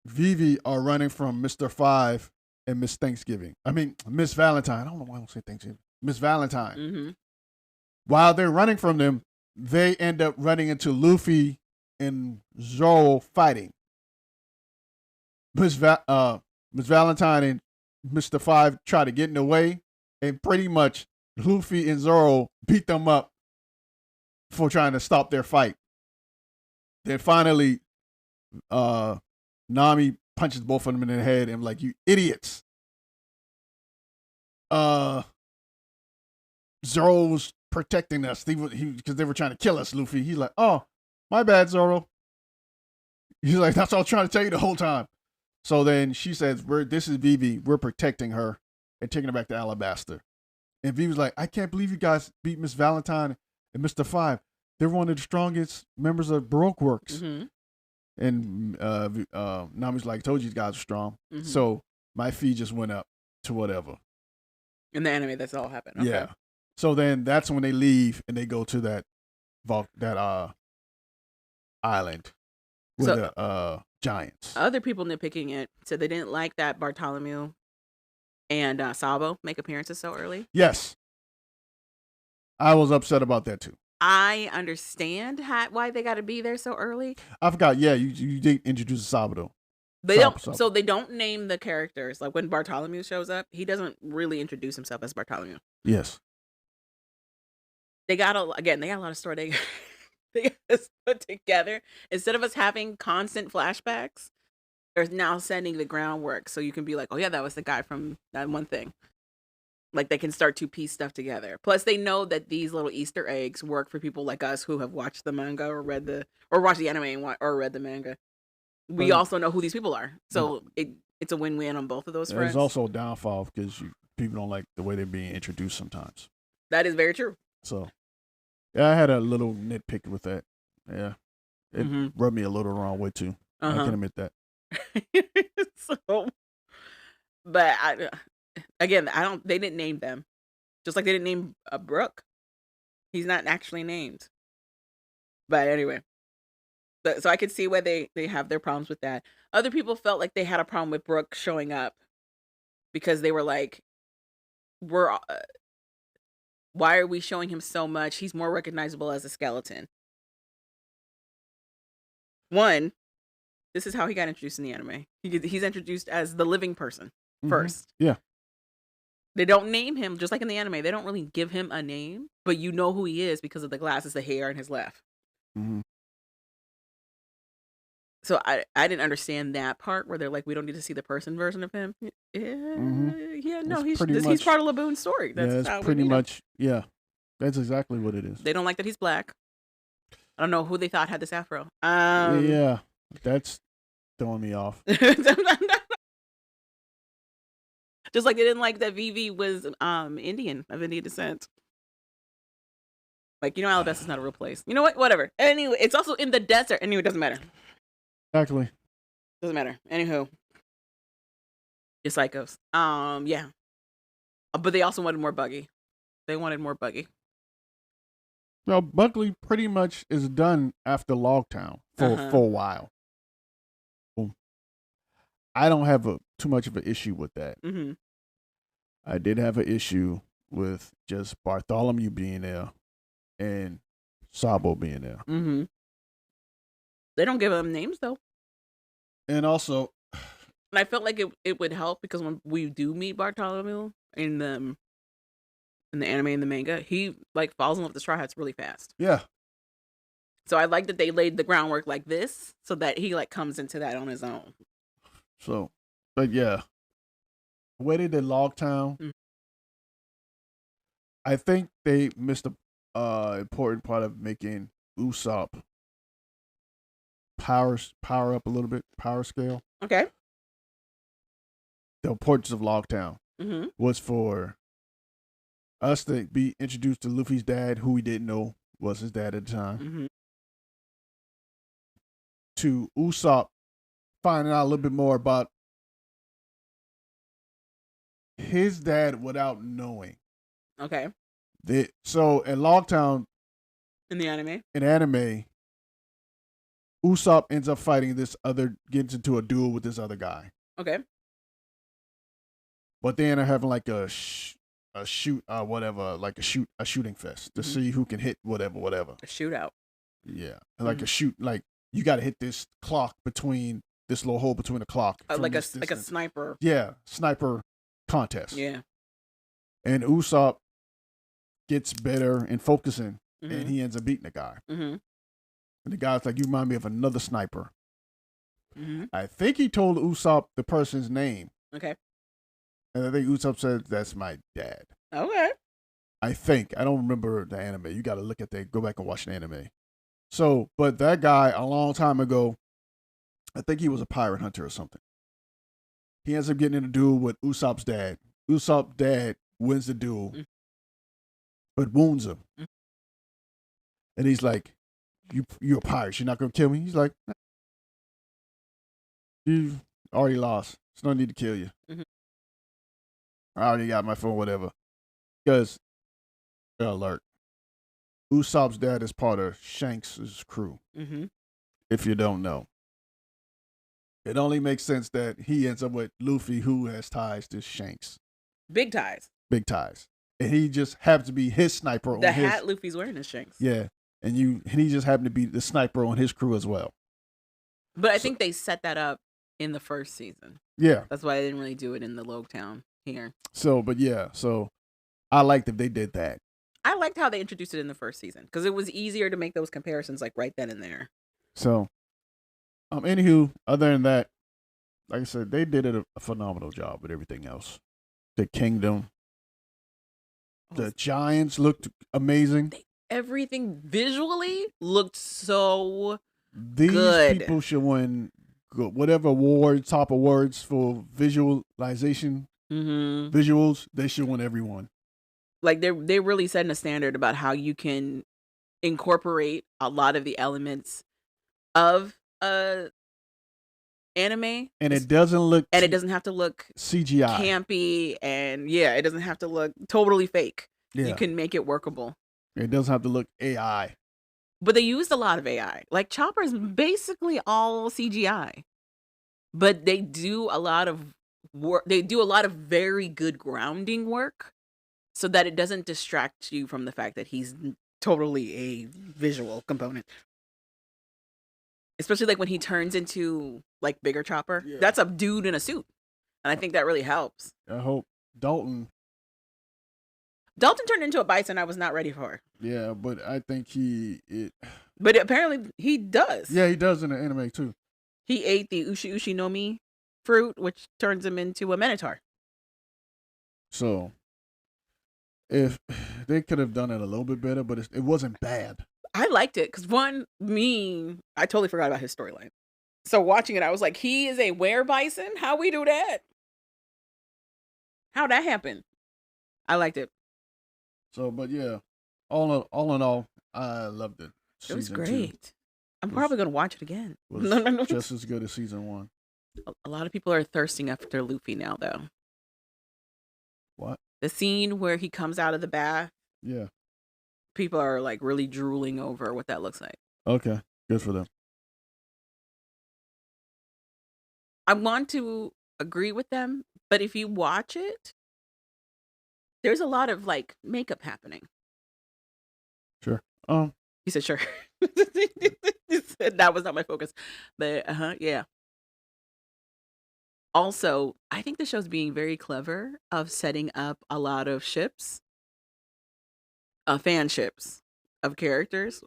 Vivi are running from Mr. 5 and Miss Thanksgiving. I mean, Miss Valentine. I don't know why I don't say Thanksgiving. Miss Valentine. Mm-hmm. While they're running from them, they end up running into Luffy and Zoro fighting. Miss Valentine and Mr. 5 try to get in the way, and pretty much Luffy and Zoro beat them up for trying to stop their fight. Then finally, Nami punches both of them in the head and like, "You idiots." Zoro's protecting us because they were trying to kill us, Luffy. He's like, "Oh, my bad, Zoro." He's like, "That's what I was trying to tell you the whole time." So then she says, "This is Vivi. We're protecting her and taking her back to Alabasta." And Vivi's like, "I can't believe you guys beat Miss Valentine and Mr. 5. They're one of the strongest members of Baroque Works." Mm-hmm. And Nami's like, "Told you guys are strong." Mm-hmm. So my fee just went up to whatever. In the anime, that's all happened. Okay. Yeah. So then that's when they leave and they go to that island with the giants. Other people nitpicking it said they didn't like that Bartholomew and Sabo make appearances so early. Yes. I was upset about that too. I understand why they got to be there so early. I forgot. Yeah, you did introduce Sabo. They don't. So they don't name the characters. Like when Bartholomew shows up, he doesn't really introduce himself as Bartholomew. Yes. They got a lot of story they got to put together. Instead of us having constant flashbacks, they're now sending the groundwork so you can be like, "Oh yeah, that was the guy from that one thing." Like they can start to piece stuff together. Plus, they know that these little Easter eggs work for people like us who have watched the manga or watched the anime or read the manga. We also know who these people are, so it's a win-win on both of those fronts. There's also a downfall because people don't like the way they're being introduced sometimes. That is very true. So, yeah, I had a little nitpick with that. Yeah, it rubbed me a little the wrong way too. I can admit that. So, but again, I don't. They didn't name them, just like they didn't name Brooke. He's not actually named. But anyway, so I could see why they have their problems with that. Other people felt like they had a problem with Brooke showing up because they were like, "We're why are we showing him so much? He's more recognizable as a skeleton." One, this is how he got introduced in the anime. He's introduced as the living person first. Yeah. They don't name him, just like in the anime. They don't really give him a name, but you know who he is because of the glasses, the hair, and his laugh. Mm-hmm. So I didn't understand that part where they're like, we don't need to see the person version of him. Yeah, no, he's part of Laboon's story. That's how pretty much. Yeah, that's exactly what it is. They don't like that he's black. I don't know who they thought had this afro. Yeah, that's throwing me off. Just like they didn't like that Vivi was Indian, of Indian descent. Like, Alabasta's not a real place. You know what? Whatever. Anyway, it's also in the desert. Anyway, it doesn't matter. Exactly. Doesn't matter. Anywho. You're psychos. Yeah. But they also wanted more Buggy. They wanted more Buggy. Well, Buckley pretty much is done after Logtown for a while. I don't have too much of an issue with that. Mm-hmm. I did have an issue with just Bartholomew being there and Sabo being there. Mm-hmm. They don't give them names though. And also, and I felt like it would help because when we do meet Bartholomew in the anime and the manga, he like falls in love with the Straw Hats really fast. Yeah. So I like that they laid the groundwork like this so that he like comes into that on his own. So, but yeah, the way they did Logtown, I think they missed a important part of making Usopp power up a little bit, power scale. Okay. The importance of Logtown was for us to be introduced to Luffy's dad, who we didn't know was his dad at the time. To Usopp finding out a little bit more about his dad without knowing. Okay. So in Logtown, in the anime, Usopp ends up fighting gets into a duel with this other guy. Okay. But they end up having like a shooting fest to see who can hit whatever. A shootout. Yeah, like a shoot. Like you got to hit this clock between this little hole between the clock. Like a sniper. Yeah, sniper contest. Yeah. And Usopp gets better in focusing, and he ends up beating the guy. And the guy's like, "You remind me of another sniper." I think he told Usopp the person's name. Okay. And I think Usopp said, "That's my dad." Okay. I think. I don't remember the anime. You got to look at that. Go back and watch the anime. So, but that guy, a long time ago, I think he was a pirate hunter or something. He ends up getting in a duel with Usopp's dad. Usopp's dad wins the duel, but wounds him. And he's like, you're a pirate. You're not going to kill me? He's like, you already lost. There's no need to kill you. I already got my phone, whatever. Because, alert, Usopp's dad is part of Shanks' crew. If you don't know. It only makes sense that he ends up with Luffy, who has ties to Shanks. Big ties. Big ties. And he just happens to be his sniper. The hat Luffy's wearing is Shanks. Yeah. And he just happened to be the sniper on his crew as well. But I think they set that up in the first season. Yeah. That's why I didn't really do it in the Logtown here. So I liked if they did that. I liked how they introduced it in the first season because it was easier to make those comparisons like right then and there. So, anywho, other than that, like I said, they did a phenomenal job with everything else. The kingdom, the giants looked amazing. Everything visually looked so These good. People should win whatever award, top awards for visualization, visuals. They should win every one. Like they're really setting a standard about how you can incorporate a lot of the elements of anime, and it doesn't look and it doesn't have to look CGI. campy, and it doesn't have to look totally fake. Yeah. You can make it workable. It doesn't have to look AI. But they used a lot of AI. Like Chopper is basically all CGI. But they do a lot of work. They do a lot of very good grounding work so that it doesn't distract you from the fact that he's totally a visual component. Especially like when he turns into like bigger Chopper. Yeah. That's a dude in a suit. And I think that really helps. I hope Dalton turned into a bison I was not ready for. Yeah, but I think But apparently he does. Yeah, he does in the anime too. He ate the Ushi Ushi no Mi fruit, which turns him into a Minotaur. So, if they could have done it a little bit better, but it wasn't bad. I liked it because I totally forgot about his storyline. So watching it, I was like, he is a were bison? How we do that? How'd that happen? I liked it. So, but yeah, all in all, I loved it. It was great. I'm probably going to watch it again. Was just as good as season 1. A lot of people are thirsting after Luffy now, though. What? The scene where he comes out of the bath. Yeah. People are like really drooling over what that looks like. Okay. Good for them. I want to agree with them, but if you watch it, there's a lot of like makeup happening. Sure. He said, sure. He said that was not my focus. But yeah. Also, I think the show's being very clever of setting up a lot of ships, fan ships of characters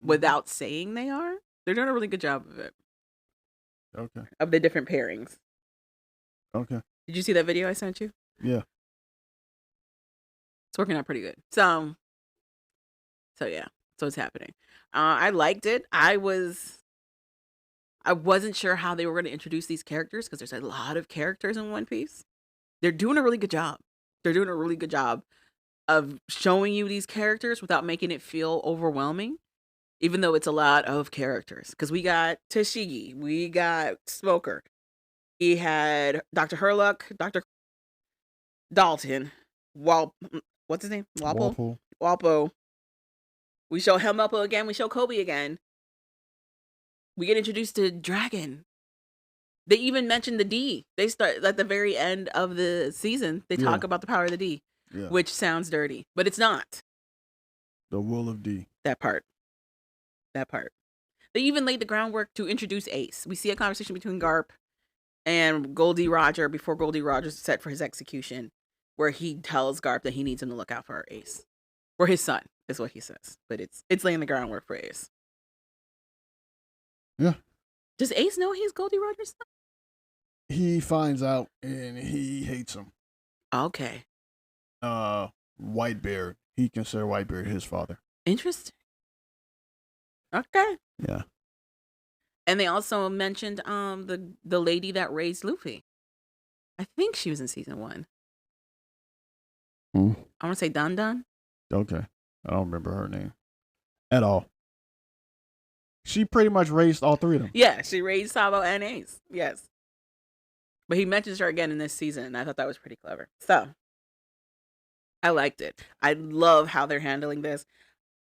without saying they are. They're doing a really good job of it. Okay. Of the different pairings. Okay. Did you see that video I sent you? Yeah. It's working out pretty good. So yeah. So it's happening. I liked it. I wasn't sure how they were going to introduce these characters because there's a lot of characters in One Piece. They're doing a really good job. They're doing a really good job of showing you these characters without making it feel overwhelming, even though it's a lot of characters. Because we got Tashigi, we got Smoker, we had Dr. Herlock, Dr. Dalton, what's his name? Walpo. We show Helmuppo again. We show Kobe again. We get introduced to Dragon. They even mention the D. They start at the very end of the season. They talk about the power of the D, which sounds dirty, but it's not. The will of D. That part. They even laid the groundwork to introduce Ace. We see a conversation between Garp and Goldie Roger before Goldie Roger's set for his execution, where he tells Garp that he needs him to look out for Ace. Or his son, is what he says. But it's laying the groundwork for Ace. Yeah. Does Ace know he's Goldie Roger's son? He finds out and he hates him. Okay. Whitebeard. He considered Whitebeard his father. Interesting. Okay. Yeah. And they also mentioned the lady that raised Luffy. I think she was in season 1. I want to say Dun Dun. Okay. I don't remember her name at all. She pretty much raised all 3 of them. Yeah, she raised Sabo and Ace. Yes. But he mentions her again in this season, and I thought that was pretty clever. So, I liked it. I love how they're handling this.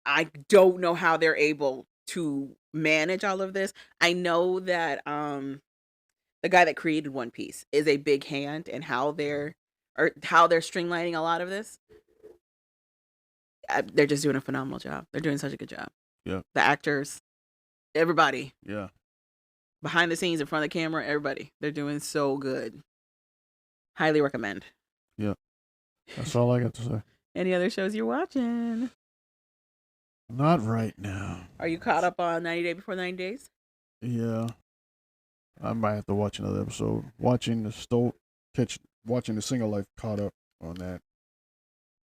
I don't know how they're able to manage all of this. I know that the guy that created One Piece is a big hand in how they're streamlining a lot of this. They're just doing a phenomenal job. They're doing such a good job. Yeah. The actors, everybody. Yeah. Behind the scenes, in front of the camera, everybody. They're doing so good. Highly recommend. Yeah. That's all I got to say. Any other shows you're watching? Not right now. Are you caught up on 90 Day Before 90 Days? Yeah. I might have to watch another episode. Watching the Single Life, caught up on that.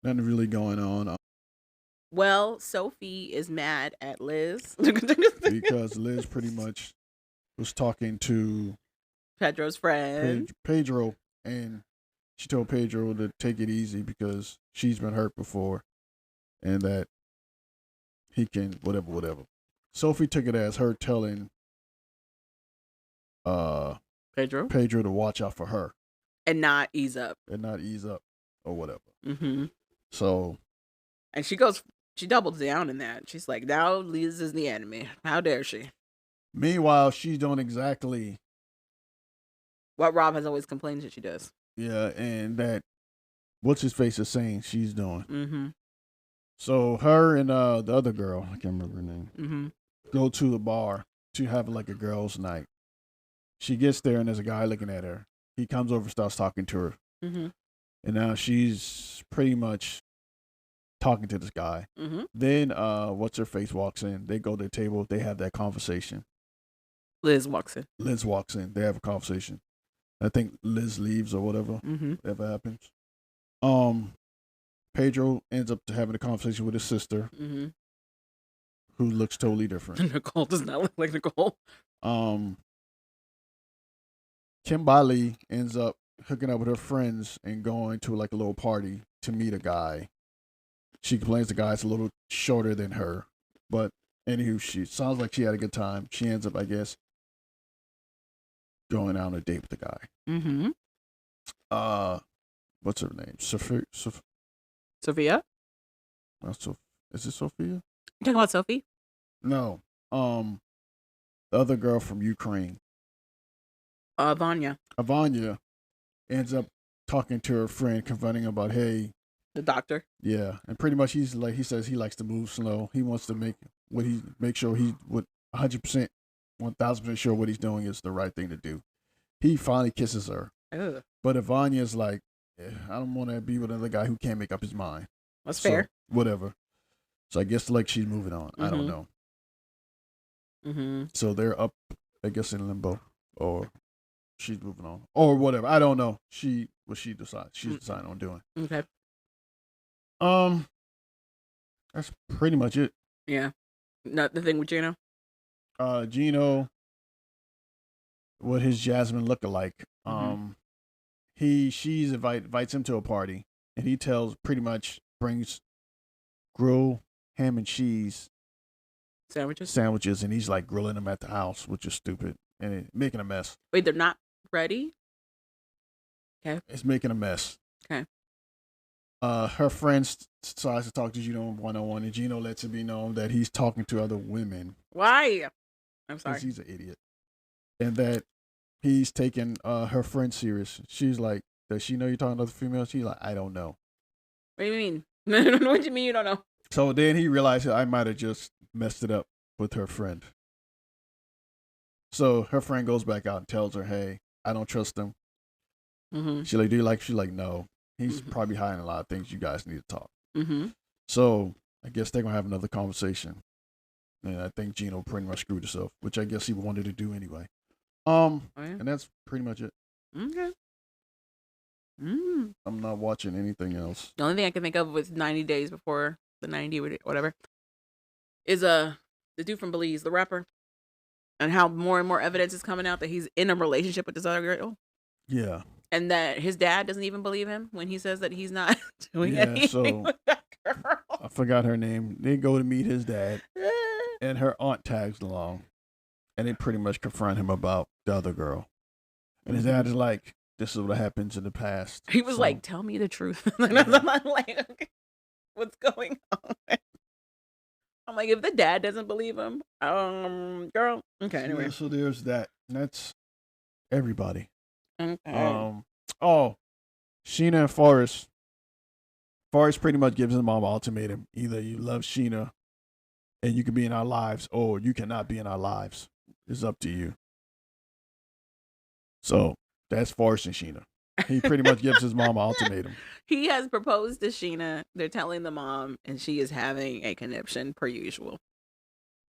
Nothing really going on. Well, Sophie is mad at Liz. Because Liz pretty much was talking to Pedro's friend. Pedro, and she told Pedro to take it easy because she's been hurt before and that he can whatever. Sophie took it as her telling Pedro to watch out for her and not ease up. or whatever. Mm-hmm. So, and she doubles down in that. She's like, now Liz is the enemy. How dare she? meanwhile, she's doing exactly what Rob has always complained that she does. Yeah, and that what's his face is saying she's doing. Mm-hmm. So her and the other girl, I can't remember her name, Mm-hmm. go to the bar to have like a girls' night. She gets there and there's a guy looking at her. He comes over, starts talking to her, Mm-hmm. and now she's pretty much talking to this guy. Mm-hmm. Then what's her face walks in. They go to the table. They have that conversation. Liz walks in. They have a conversation. I think Liz leaves or whatever. Mm-hmm. Whatever happens. Pedro ends up having a conversation with his sister, mm-hmm. who looks totally different. Nicole does not look like Nicole. Kimberly ends up hooking up with her friends and going to like a little party to meet a guy. She complains the guy's a little shorter than her, but anywho, she sounds like she had a good time. She ends up, I guess, going out on a date with the guy. Mm-hmm. What's her name? Sophia? Is it Sophia? You talking about Sophie? No. The other girl from Ukraine. Vanya. Vanya ends up talking to her friend, confronting him about, hey. The doctor. Yeah, and pretty much he says he likes to move slow. He wants to make sure he would 100%, 1000% sure what he's doing is the right thing to do. He finally kisses her. Ugh. But Vanya's like, I don't want to be with another guy who can't make up his mind. That's fair. Whatever. So I guess like she's moving on. Mm-hmm. I don't know. Mm-hmm. So they're up, I guess, in limbo, or she's moving on, or whatever. I don't know. She's deciding on doing. Okay. That's pretty much it. Yeah. Not the thing with Gino. Gino, what his Jasmine lookalike. Mm-hmm. She invites him to a party, and he brings grilled ham and cheese sandwiches, and he's like grilling them at the house, which is stupid and making a mess. Wait, they're not ready? Okay. It's making a mess. Okay. Her friend decides to talk to Gino one-on-one, and Gino lets it be known that he's talking to other women. Why? I'm sorry. Because he's an idiot. And that he's taking her friend serious. She's like, does she know you're talking to other females? She's like, I don't know. What do you mean? What do you mean you don't know? So then he realized I might have just messed it up with her friend. So her friend goes back out and tells her, hey, I don't trust him. Mm-hmm. She's like, do you like? She's like, no. He's probably hiding a lot of things. You guys need to talk. Mm-hmm. So I guess they're going to have another conversation. And I think Gino pretty much screwed himself, which I guess he wanted to do anyway. Oh, yeah. And that's pretty much it. Okay. I'm not watching anything else. The only thing I can think of with 90 days before the 90 whatever is the dude from Belize, the rapper, and how more and more evidence is coming out that he's in a relationship with this other girl. Yeah. And that his dad doesn't even believe him when he says that he's not doing anything with that girl. I forgot her name. They go to meet his dad, and her aunt tags along, and they pretty much confront him about the other girl. And his dad is like, this is what happens in the past. He was like, tell me the truth. I'm like, okay, what's going on? I'm like, if the dad doesn't believe him, girl. Okay, anyway. Yeah, so there's that. And that's everybody. Okay. Sheena and Forrest. Forrest pretty much gives his mom an ultimatum. Either you love Sheena and you can be in our lives, or you cannot be in our lives. It's up to you. So that's Forrest and Sheena. He pretty much gives his mom an ultimatum. He has proposed to Sheena. They're telling the mom, and she is having a conniption per usual.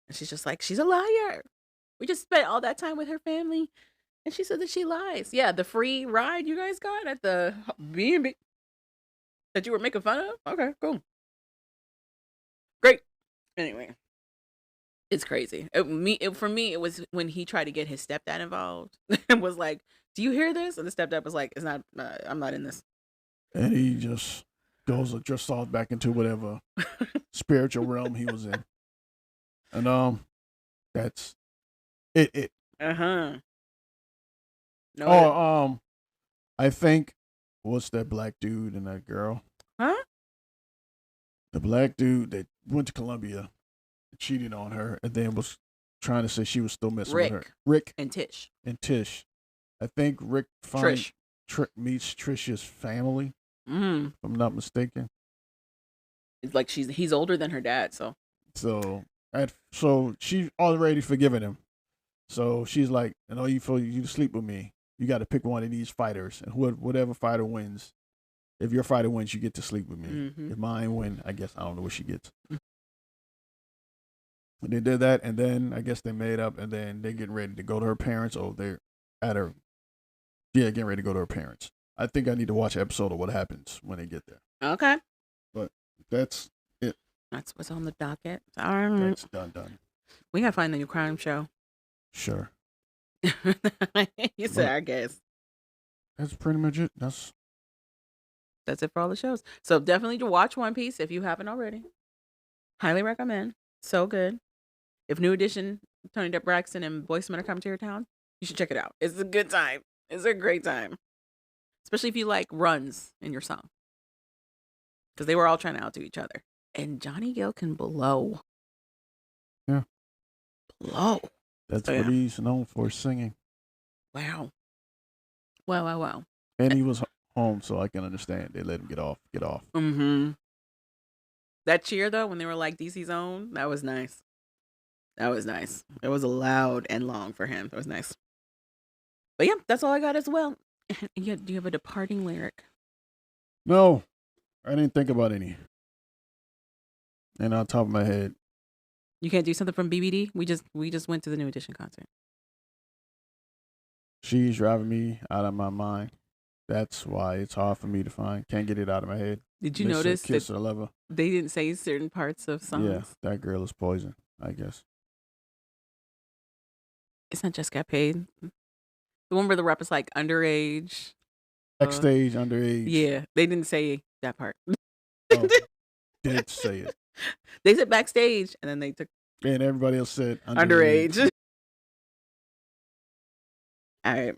And she's just like, she's a liar. We just spent all that time with her family, and she said that she lies. Yeah, the free ride you guys got at the B&B that you were making fun of? Okay, cool. Great. Anyway, it's crazy. For me, it was when he tried to get his stepdad involved and was like, do you hear this? And the stepdad was like, it's not, I'm not in this. And he just goes just off back into whatever spiritual realm he was in. And that's it. Uh-huh. No. Oh, I think what's that black dude and that girl? Huh? The black dude that went to Columbia, cheated on her, and then was trying to say she was still messing with her. Rick and Tish. and Tish. I think Rick Trish. meets Trisha's family, Mm. if I'm not mistaken. It's like he's older than her dad, so So she already forgiven him. So she's like, "I know you feel you to sleep with me. You got to pick one of these fighters, and whatever fighter wins, if your fighter wins, you get to sleep with me. Mm-hmm. If mine win, I guess I don't know what she gets." And they did that, and then I guess they made up, and then they're getting ready to go to her parents. Oh, they're at her. Yeah, getting ready to go to her parents. I think I need to watch an episode of what happens when they get there. Okay. But that's it. That's what's on the docket. All right. That's done. We gotta find a new crime show. Sure. You said, I guess. That's pretty much it. That's it for all the shows. So definitely to watch One Piece if you haven't already. Highly recommend. So good. If New Edition, Tony Depp Braxton, and Boyceman are coming to your town, you should check it out. It's a good time. It's a great time. Especially if you like runs in your song. Because they were all trying to outdo each other. And Johnny Gill can blow. Yeah. Blow. That's what he's known for, singing. Wow. Wow. And he was home, so I can understand. They let him get off. Mm-hmm. That cheer, though, when they were like DC's own, that was nice. It was loud and long for him. It was nice. But yeah, that's all I got as well. Do you have a departing lyric? No, I didn't think about any. And on top of my head. You can't do something from BBD? We just went to the New Edition concert. She's driving me out of my mind. That's why it's hard for me to find. Can't get it out of my head. Did you notice Kiss or Lover? They didn't say certain parts of songs? Yeah, that girl is poison, I guess. It's not Just Got Paid. The one where the rap is like underage. Backstage, underage. Yeah, they didn't say that part. Oh, did say it. They said backstage, and then they took. And everybody else said underage. All right.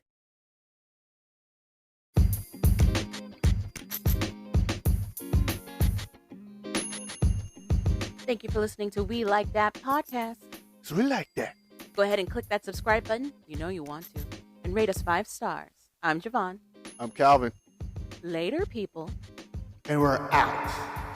Thank you for listening to We Like That podcast. So we like that. Go ahead and click that subscribe button. You know you want to. And rate us 5 stars. I'm Javon. I'm Calvin. Later, people. And we're out.